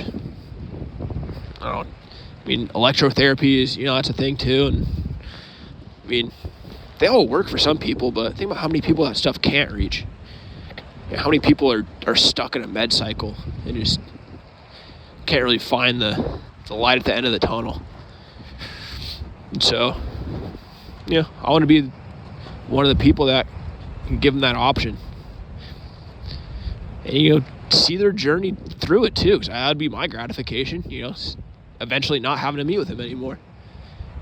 electrotherapy is, that's a thing too. And they all work for some people, but think about how many people that stuff can't reach. How many people are stuck in a med cycle and just can't really find the light at the end of the tunnel. And so, I want to be one of the people that can give them that option. And, see their journey through it too, because that'd be my gratification, eventually not having to meet with them anymore,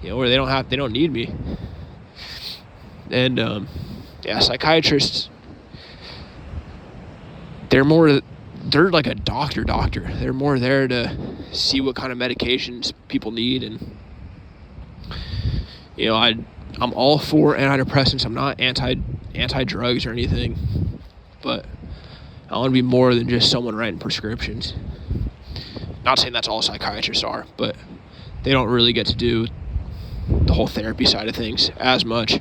where they don't need me. And, psychiatrists, they're like a doctor. They're more there to see what kind of medications people need. And, I'm all for antidepressants. I'm not anti-drugs or anything, but I want to be more than just someone writing prescriptions. Not saying that's all psychiatrists are, but they don't really get to do the whole therapy side of things as much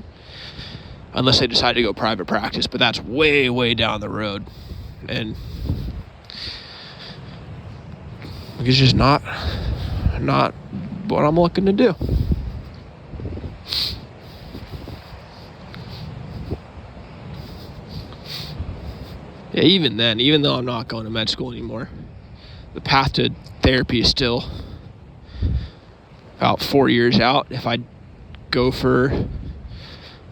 unless they decide to go private practice, but that's way, way down the road. And it's just not what I'm looking to do. Yeah, even though I'm not going to med school anymore, the path to therapy is still about 4 years out. If I go for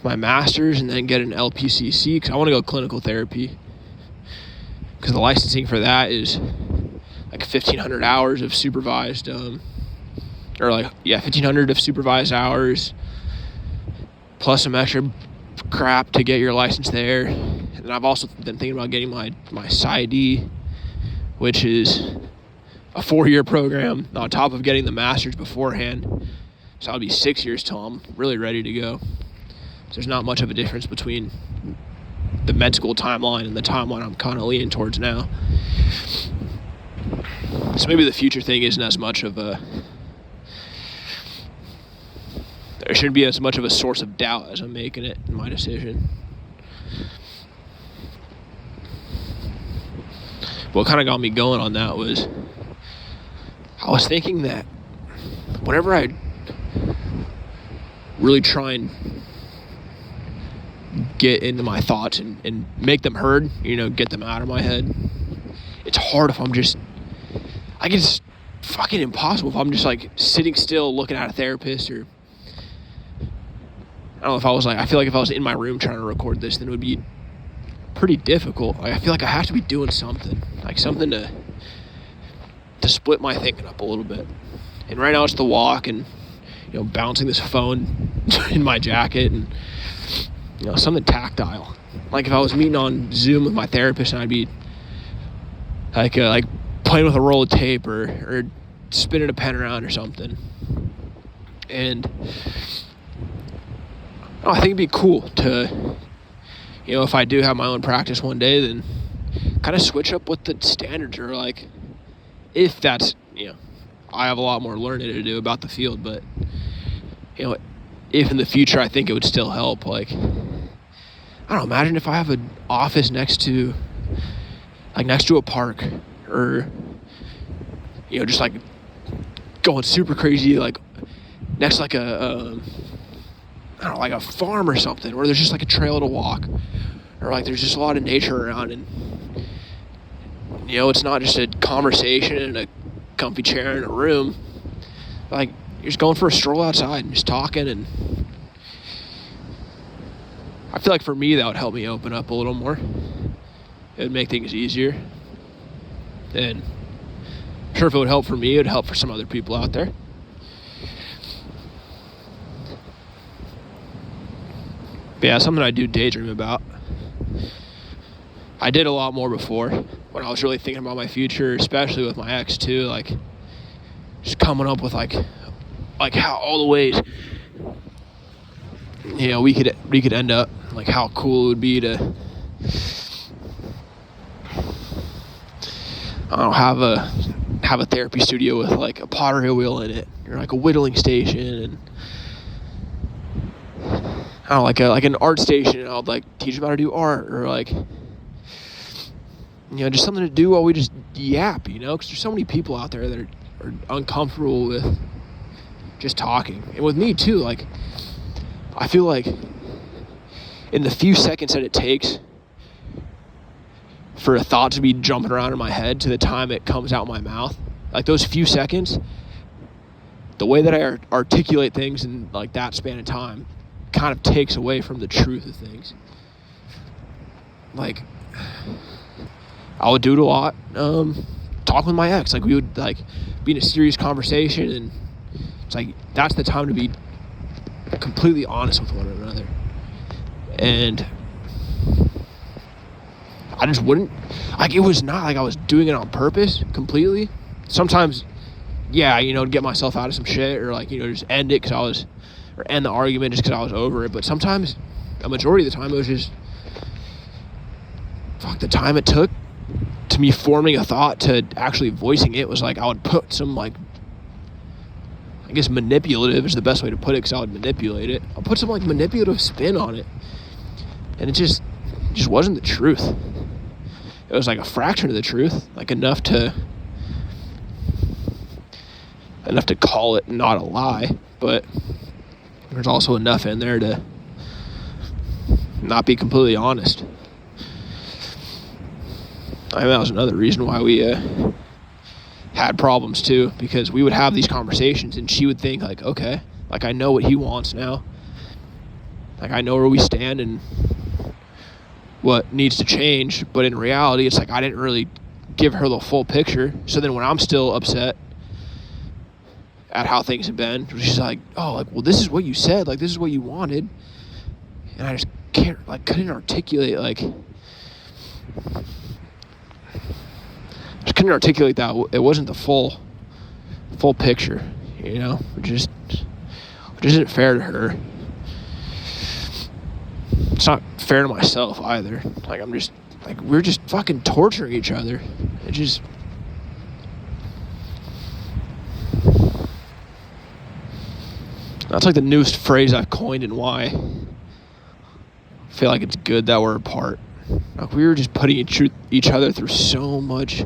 my master's and then get an LPCC, because I want to go clinical therapy, because the licensing for that is like 1,500 hours of supervised, 1,500 of supervised hours, plus some extra crap to get your license there. And I've also been thinking about getting my PsyD, which is a 4-year program on top of getting the master's beforehand. So that'll be 6 years till I'm really ready to go. So there's not much of a difference between the med school timeline and the timeline I'm kind of leaning towards now. So maybe the future thing isn't as much of there shouldn't be as much of a source of doubt as I'm making it in my decision. What kind of got me going on that was I was thinking that whenever I really try and get into my thoughts and make them heard, get them out of my head, it's hard if it's fucking impossible if I'm just like sitting still looking at a therapist, or I don't know, I feel like if I was in my room trying to record this, then it would be pretty difficult. I feel like I have to be doing something to split my thinking up a little bit. And right now it's the walk and bouncing this phone in my jacket and something tactile. Like if I was meeting on Zoom with my therapist, and I'd be like playing with a roll of tape or spinning a pen around or something. And I think it'd be cool to, if I do have my own practice one day, then kind of switch up what the standards are like. If that's, I have a lot more learning to do about the field, but, if in the future I think it would still help, like, I don't know, imagine if I have an office next to a park, or, just like going super crazy, like next to like a farm or something, where there's just like a trail to walk, or like there's just a lot of nature around, and it's not just a conversation in a comfy chair in a room. Like you're just going for a stroll outside and just talking, and I feel like for me that would help me open up a little more. It would make things easier, and I'm sure if it would help for me, it would help for some other people out there. But yeah, something I do daydream about. I did a lot more before, when I was really thinking about my future, especially with my ex too, like just coming up with like how all the ways we could end up, like how cool it would be to have a therapy studio with like a pottery wheel in it, or like a whittling station, and like an art station, and I'd like teach them how to do art, or like just something to do while we just yap, because there's so many people out there that are uncomfortable with just talking. And with me too, like I feel like in the few seconds that it takes for a thought to be jumping around in my head to the time it comes out my mouth, Like those few seconds, the way that I articulate things in like that span of time kind of takes away from the truth of things. Like, I would do it a lot. Talk with my ex. Like, we would like be in a serious conversation, and it's like that's the time to be completely honest with one another. And I just wouldn't, like, it was not like I was doing it on purpose completely. Sometimes, yeah, to get myself out of some shit, or like, just end it or end the argument just because I was over it. But sometimes, a majority of the time, it was just, the time it took to me forming a thought to actually voicing it was like, I would put some, like, I guess manipulative is the best way to put it, because I would manipulate it. I'll put some, like, manipulative spin on it. And it just wasn't the truth. It was like a fraction of the truth, like enough to call it not a lie, but there's also enough in there to not be completely honest. I mean, that was another reason why we had problems too, because we would have these conversations and she would think like, okay, like I know what he wants now. Like I know where we stand and what needs to change, but in reality, it's like I didn't really give her the full picture. So then when I'm still upset at how things have been, she's like, oh, like, well, this is what you said, like, this is what you wanted. And I just couldn't articulate, like, that it wasn't the full picture, which isn't fair to her. It's not fair to myself either. Like, we're just fucking torturing each other. That's like the newest phrase I've coined, and why I feel like it's good that we're apart. Like, we were just putting each other through so much,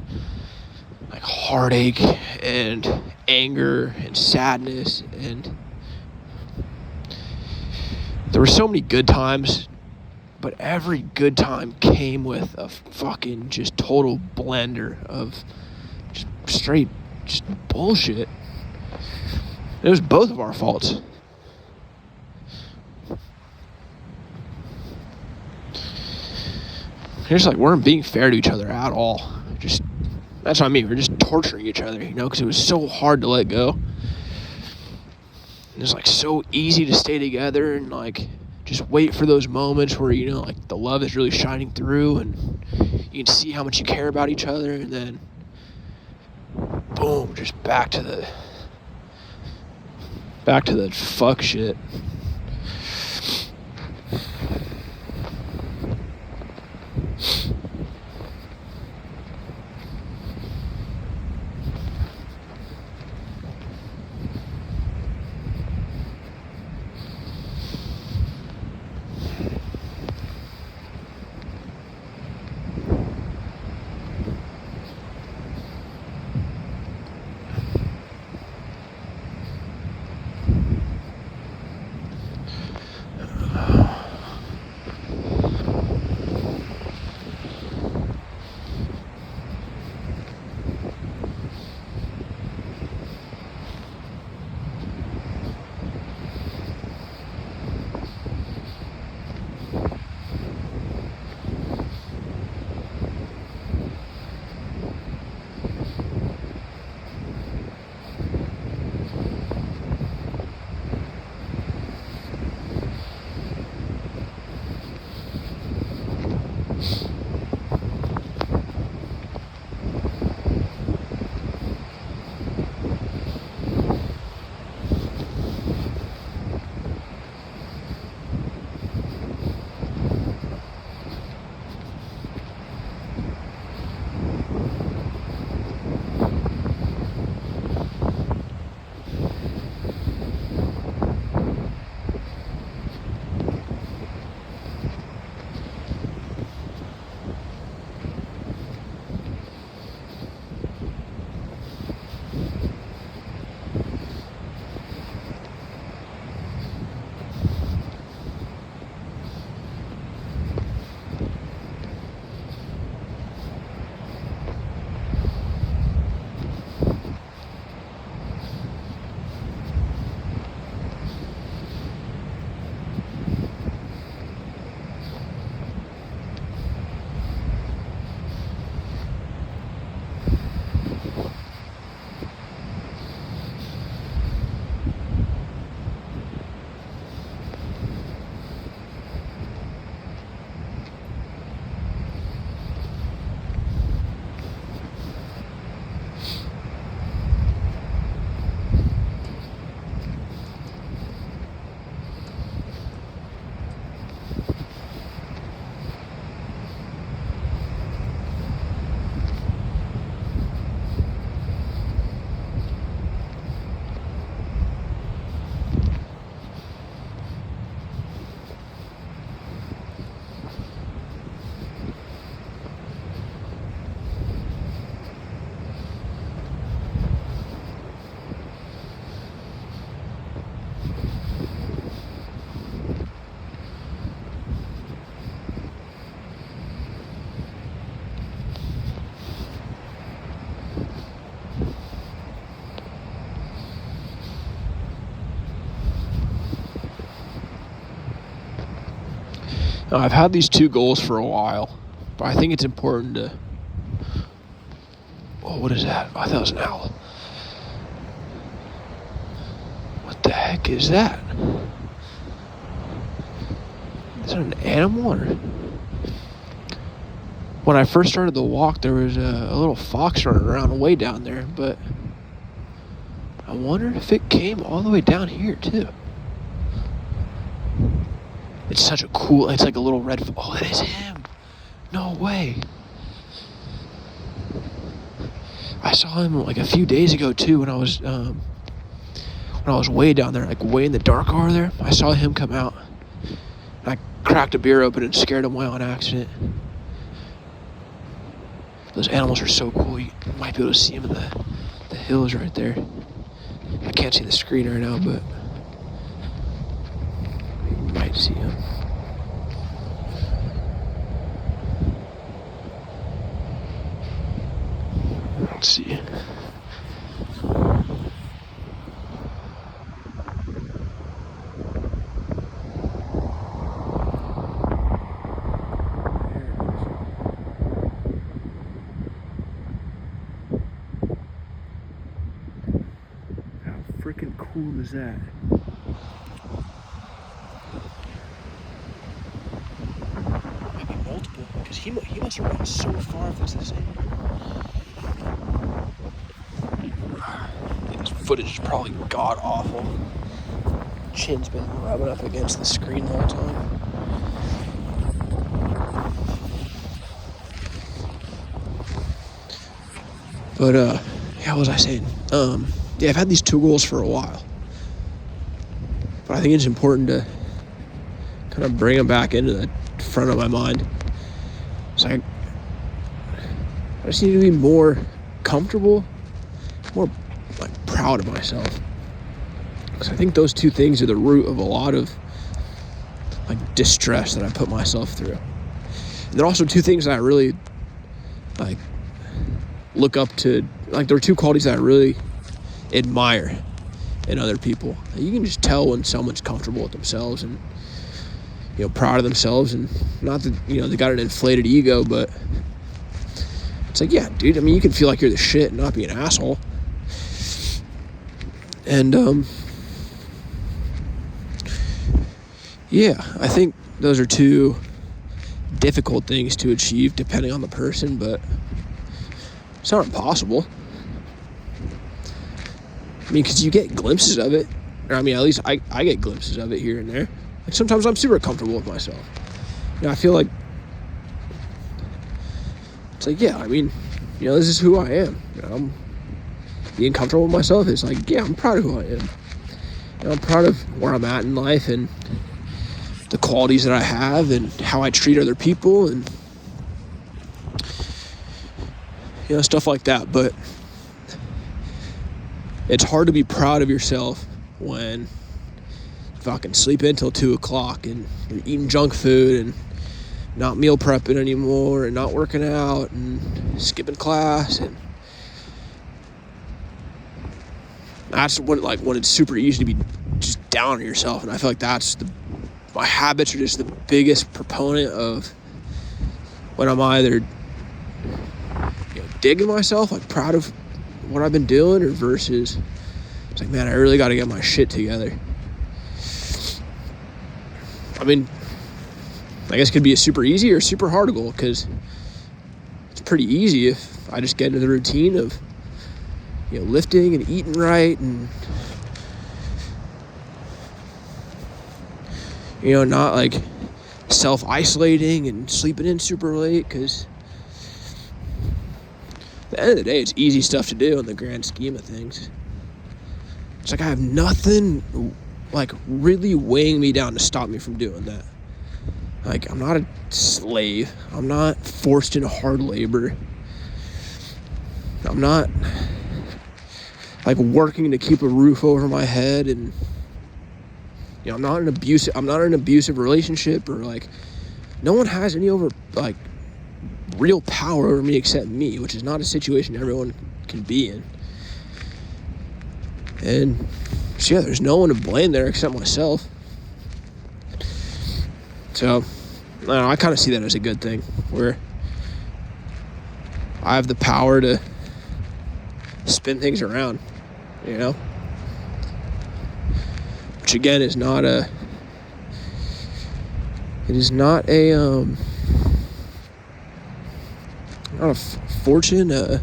like, heartache and anger and sadness, and there were so many good times, but every good time came with a fucking just total blender of just straight just bullshit. It was both of our faults. It's like, we weren't being fair to each other at all. That's what I mean. We're just torturing each other, because it was so hard to let go. It's like so easy to stay together and like just wait for those moments where, like, the love is really shining through and you can see how much you care about each other, and then boom, just back to the fuck shit. Now, I've had these two goals for a while, but I think it's important to... Oh, what is that? I thought it was an owl. What the heck is that? Is that an animal? Or... When I first started the walk, there was a little fox running around way down there, but I wondered if it came all the way down here, too. It's such a cool... It's like a little red... Oh, that is him. No way. I saw him like a few days ago, too, when I was way down there, like way in the dark over there. I saw him come out. I cracked a beer open and scared him away on accident. Those animals are so cool. You might be able to see them in the hills right there. I can't see the screen right now, but you might see them. Let's see. Freaking cool is that? Maybe multiple, because he must have run so far if it's the same. This footage is probably god awful. Chin's been rubbing up against the screen the whole time. But yeah, what was I saying? Yeah, I've had these two goals for a while, but I think it's important to kind of bring them back into the front of my mind. So I just need to be more comfortable, more like proud of myself. Because I think those two things are the root of a lot of like distress that I put myself through. And they're also two things that I really like look up to. Like, there are two qualities that I really admire in other people. You can just tell when someone's comfortable with themselves and, you know, proud of themselves, and not that, you know, they got an inflated ego, but it's like, yeah, dude, I mean, you can feel like you're the shit and not be an asshole. And yeah, I think those are two difficult things to achieve depending on the person, but it's not impossible. I mean, because you get glimpses of it. Or, I mean, at least I get glimpses of it here and there. Like, sometimes I'm super comfortable with myself. You know, I feel like, it's like, yeah, I mean, you know, this is who I am. You know, I'm being comfortable with myself. It's like, yeah, I'm proud of who I am. You know, I'm proud of where I'm at in life and the qualities that I have and how I treat other people and, you know, stuff like that. But it's hard to be proud of yourself when you fucking sleep in till 2 o'clock and you're eating junk food and not meal prepping anymore and not working out and skipping class. And that's when it's super easy to be just down on yourself. And I feel like my habits are just the biggest proponent of when I'm either, you know, digging myself, like proud of what I've been doing, or versus it's like, man, I really got to get my shit together. I mean, I guess it could be a super easy or super hard goal, because it's pretty easy if I just get into the routine of, you know, lifting and eating right and, you know, not like self-isolating and sleeping in super late, because at the end of the day, it's easy stuff to do in the grand scheme of things. It's like I have nothing like really weighing me down to stop me from doing that. Like, I'm not a slave. I'm not forced into hard labor. I'm not like working to keep a roof over my head, and, you know, I'm not in an abusive relationship, or like, no one has any real power over me except me, which is not a situation everyone can be in. And so, yeah, there's no one to blame there except myself. So, I don't know, I kind of see that as a good thing, where I have the power to spin things around, you know? Which again is not a, it is not a, not a fortune, what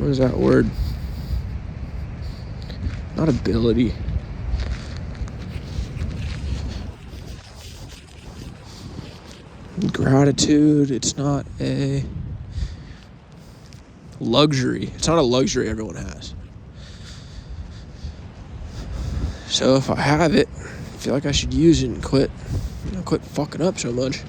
is that word? Not ability. Gratitude, it's not a luxury. It's not a luxury everyone has. So if I have it, I feel like I should use it and quit fucking up so much.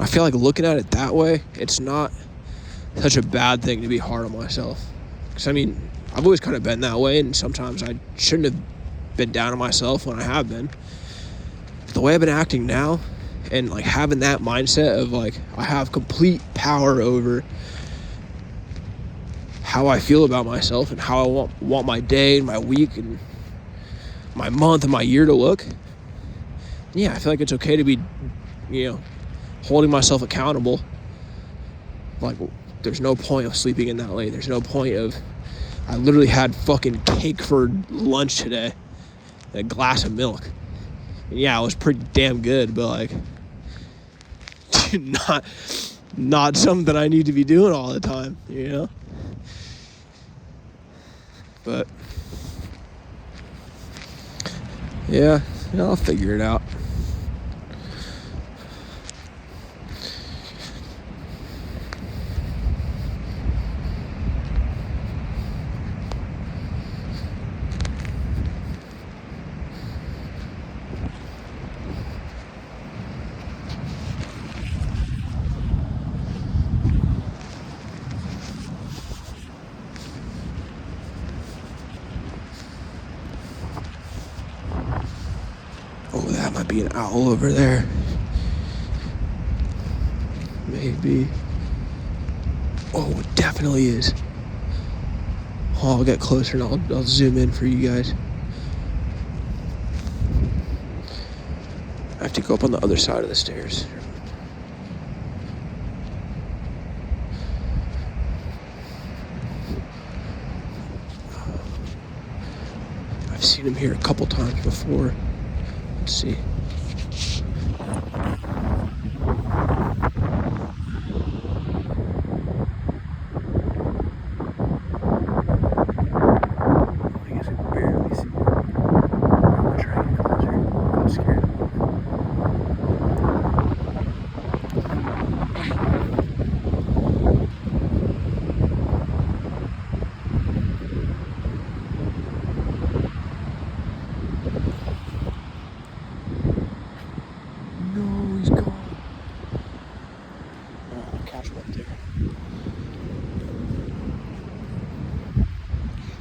I feel like looking at it that way, it's not such a bad thing to be hard on myself. Because, I mean, I've always kind of been that way, and sometimes I shouldn't have been down on myself when I have been. But the way I've been acting now, and, like, having that mindset of, like, I have complete power over how I feel about myself and how I want my day and my week and my month and my year to look. Yeah, I feel like it's okay to be, holding myself accountable. Like, there's no point of sleeping in that late. There's no point of, I literally had fucking cake for lunch today, and a glass of milk. And yeah, it was pretty damn good, but like, not something I need to be doing all the time, you know? But yeah, I'll figure it out. Oh, that might be an owl over there. Maybe. Oh, it definitely is. Oh, I'll get closer and I'll zoom in for you guys. I have to go up on the other side of the stairs. I've seen him here a couple times before. Let's see.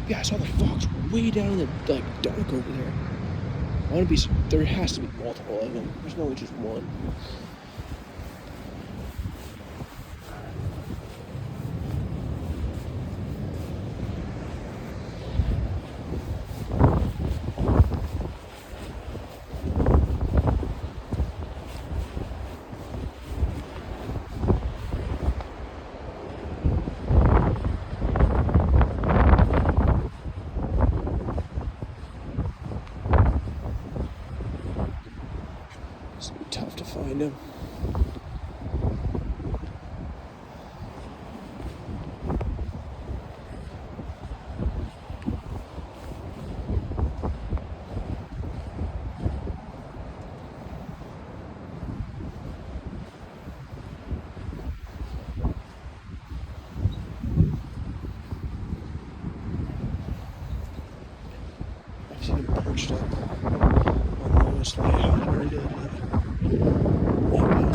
Yeah, I saw the fox way down in the dark over there. There has to be multiple of them. There's no just one. It's gonna be tough to find him. I've seen him perched up on this lighthouse where he did lighthouse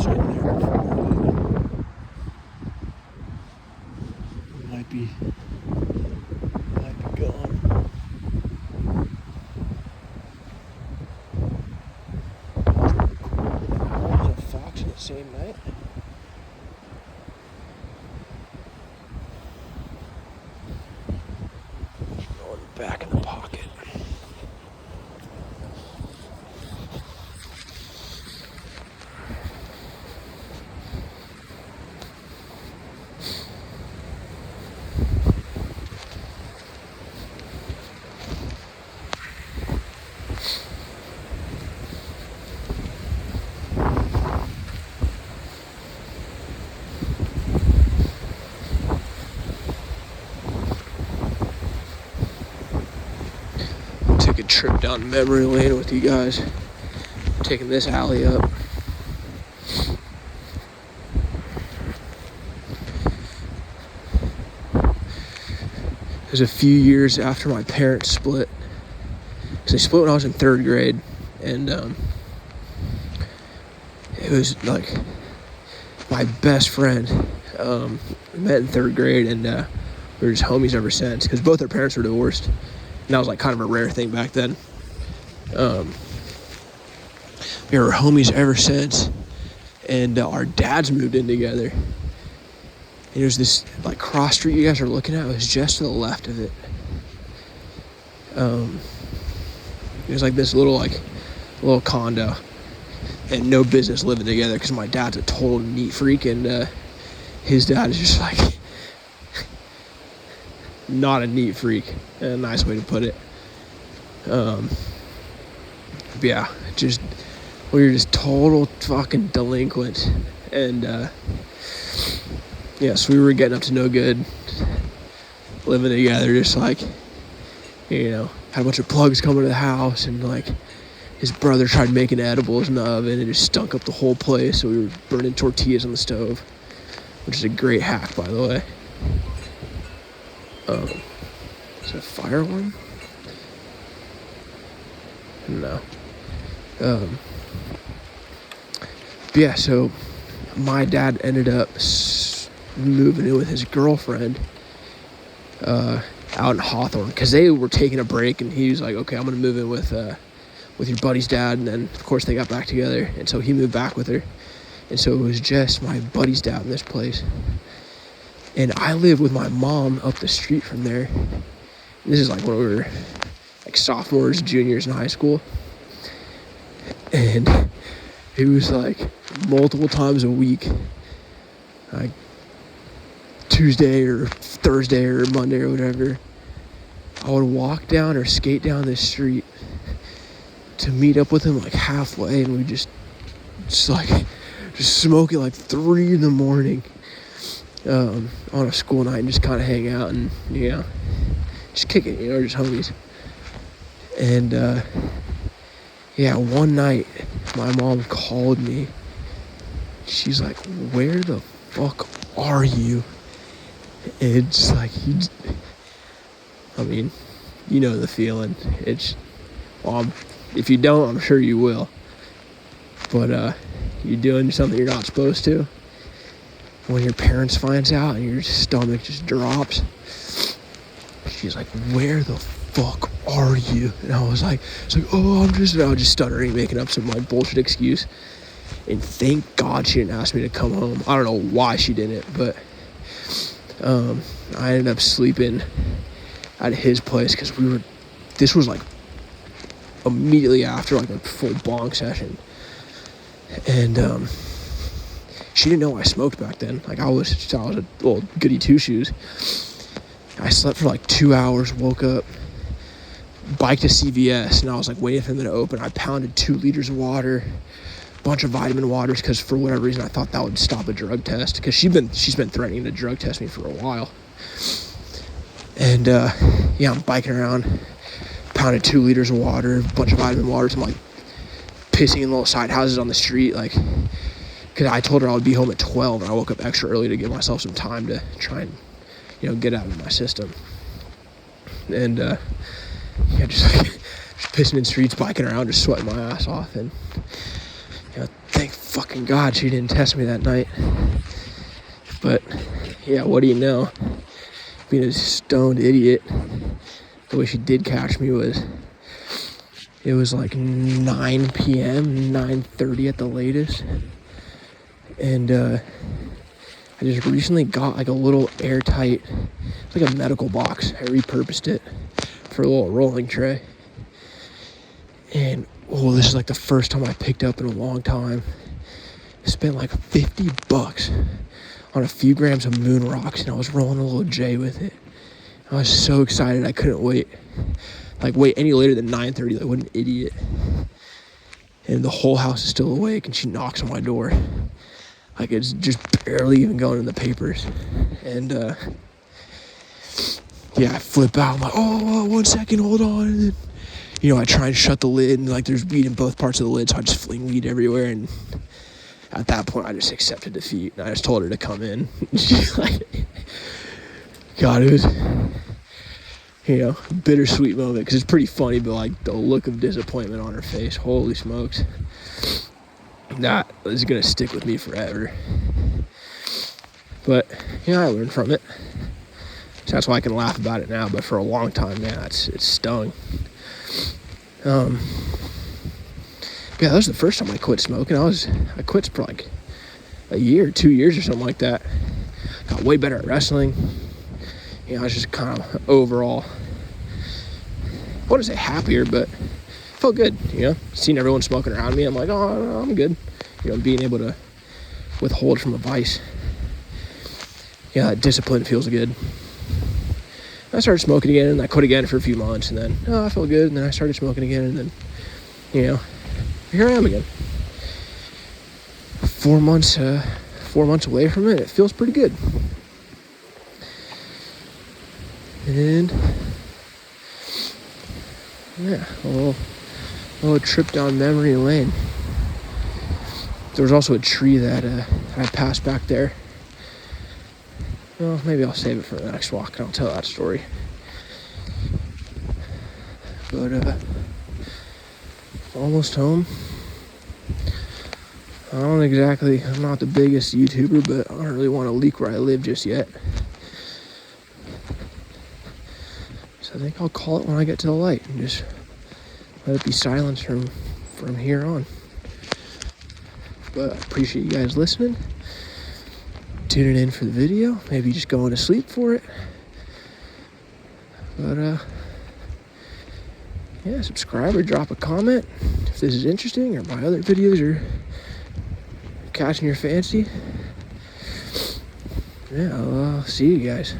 over there before. It might be gone. Was a fox in the same night? Going back in the pocket. trip down memory lane with you guys, taking this alley up. It was a few years after my parents split, because they split when I was in 3rd grade, and it was like my best friend. We met in 3rd grade, and we were just homies ever since, because both our parents were divorced, and that was like kind of a rare thing back then. We were homies ever since, and our dads moved in together. And there's this like cross street you guys are looking at. It was just to the left of it. It was like this little condo, and no business living together, because my dad's a total neat freak, and his dad is just like not a neat freak. A nice way to put it. Yeah, just we were just total fucking delinquents, and so we were getting up to no good, living together, just like, had a bunch of plugs coming to the house, and like his brother tried making edibles in the oven and it just stunk up the whole place, so we were burning tortillas on the stove, which is a great hack, by the way. Is that a fire alarm? No. So my dad ended up moving in with his girlfriend out in Hawthorne, because they were taking a break, and he was like, okay, I'm gonna move in with your buddy's dad. And then of course they got back together, and so he moved back with her, and so it was just my buddy's dad in this place, and I lived with my mom up the street from there. And this is like when we were like sophomores, juniors in high school, and it was like multiple times a week, like Tuesday or Thursday or Monday or whatever, I would walk down or skate down this street to meet up with him like halfway, and we just smoke at like 3 in the morning on a school night, and just kind of hang out and just kick it, just homies. And one night my mom called me. She's like, where the fuck are you? And it's like, the feeling. It's, if you don't, I'm sure you will. But you're doing something you're not supposed to. When your parents finds out and your stomach just drops. She's like, where the fuck are you? And I was like, I was just stuttering, making up some like bullshit excuse. And thank God she didn't ask me to come home. I don't know why she didn't, but I ended up sleeping at his place, because this was like immediately after like a full bong session. And she didn't know I smoked back then. Like I was a little goody two-shoes. I slept for like 2 hours, woke up, biked to CVS, and I was like waiting for them to open. I pounded 2 liters of water, bunch of vitamin waters, because for whatever reason I thought that would stop a drug test, because she's been threatening to drug test me for a while. And I'm biking around, pounded 2 liters of water, bunch of vitamin waters. I'm like pissing in little side houses on the street, like, because I told her I would be home at 12, and I woke up extra early to give myself some time to try and get out of my system. And just pissing in streets, biking around, just sweating my ass off. And thank fucking God she didn't test me that night. But what do you know? Being a stoned idiot, the way she did catch me was, it was like 9 p.m., 9:30 at the latest. And I just recently got like a little airtight, like a medical box. I repurposed it for a little rolling tray. And this is like the first time I picked up in a long time. I spent like $50 on a few grams of moon rocks, and I was rolling a little J with it. I was so excited I couldn't wait any later than 9:30, like what an idiot. And the whole house is still awake, and she knocks on my door. Like it's just barely even going in the papers. And I flip out. I'm like, 1 second, hold on. And then I try and shut the lid, and like there's weed in both parts of the lid, so I just fling weed everywhere. And at that point, I just accepted defeat, and I just told her to come in. Like, God, it was, bittersweet moment, because it's pretty funny, but like the look of disappointment on her face, holy smokes, that is gonna stick with me forever. But I learned from it, so that's why I can laugh about it now. But for a long time, man, it stung. Yeah, that was the first time I quit smoking. I quit for like a year, 2 years or something like that. Got way better at wrestling. I was just kind of overall, I wouldn't say happier, but felt good, Seeing everyone smoking around me, I'm like, oh, I'm good. Being able to withhold from a vice. Yeah, that discipline feels good. I started smoking again, and I quit again for a few months, and then, I felt good, and then I started smoking again, and then, here I am again. 4 months away from it. It feels pretty good. And yeah, a little trip down memory lane. There was also a tree that I passed back there. Well, maybe I'll save it for the next walk, and I'll tell that story. But almost home. I'm not the biggest YouTuber, but I don't really want to leak where I live just yet. So I think I'll call it when I get to the light and just let it be silence from here on. But I appreciate you guys listening, tuning in for the video, maybe just going to sleep for it. But subscribe or drop a comment if this is interesting or my other videos are catching your fancy. Yeah, I'll see you guys.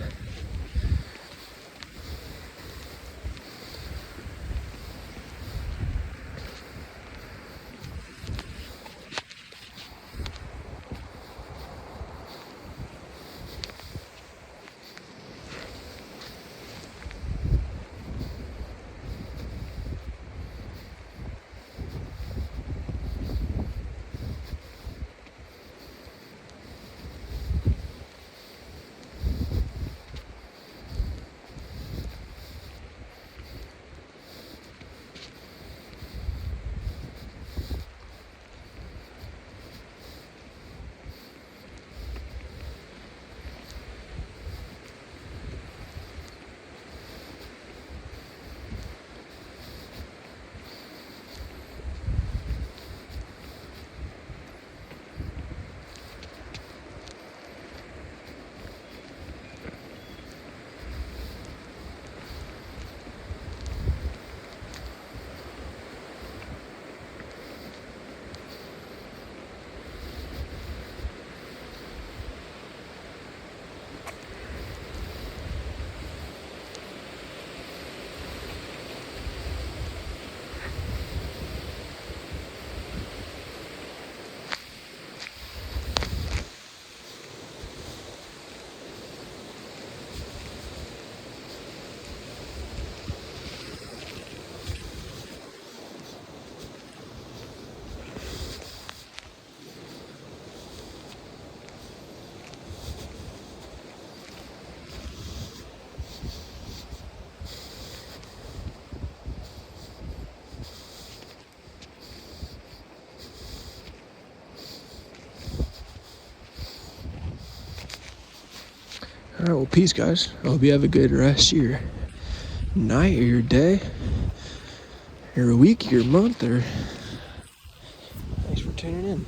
All right, well, peace, guys. I hope you have a good rest of your night or your day, your week, your month, or thanks for tuning in.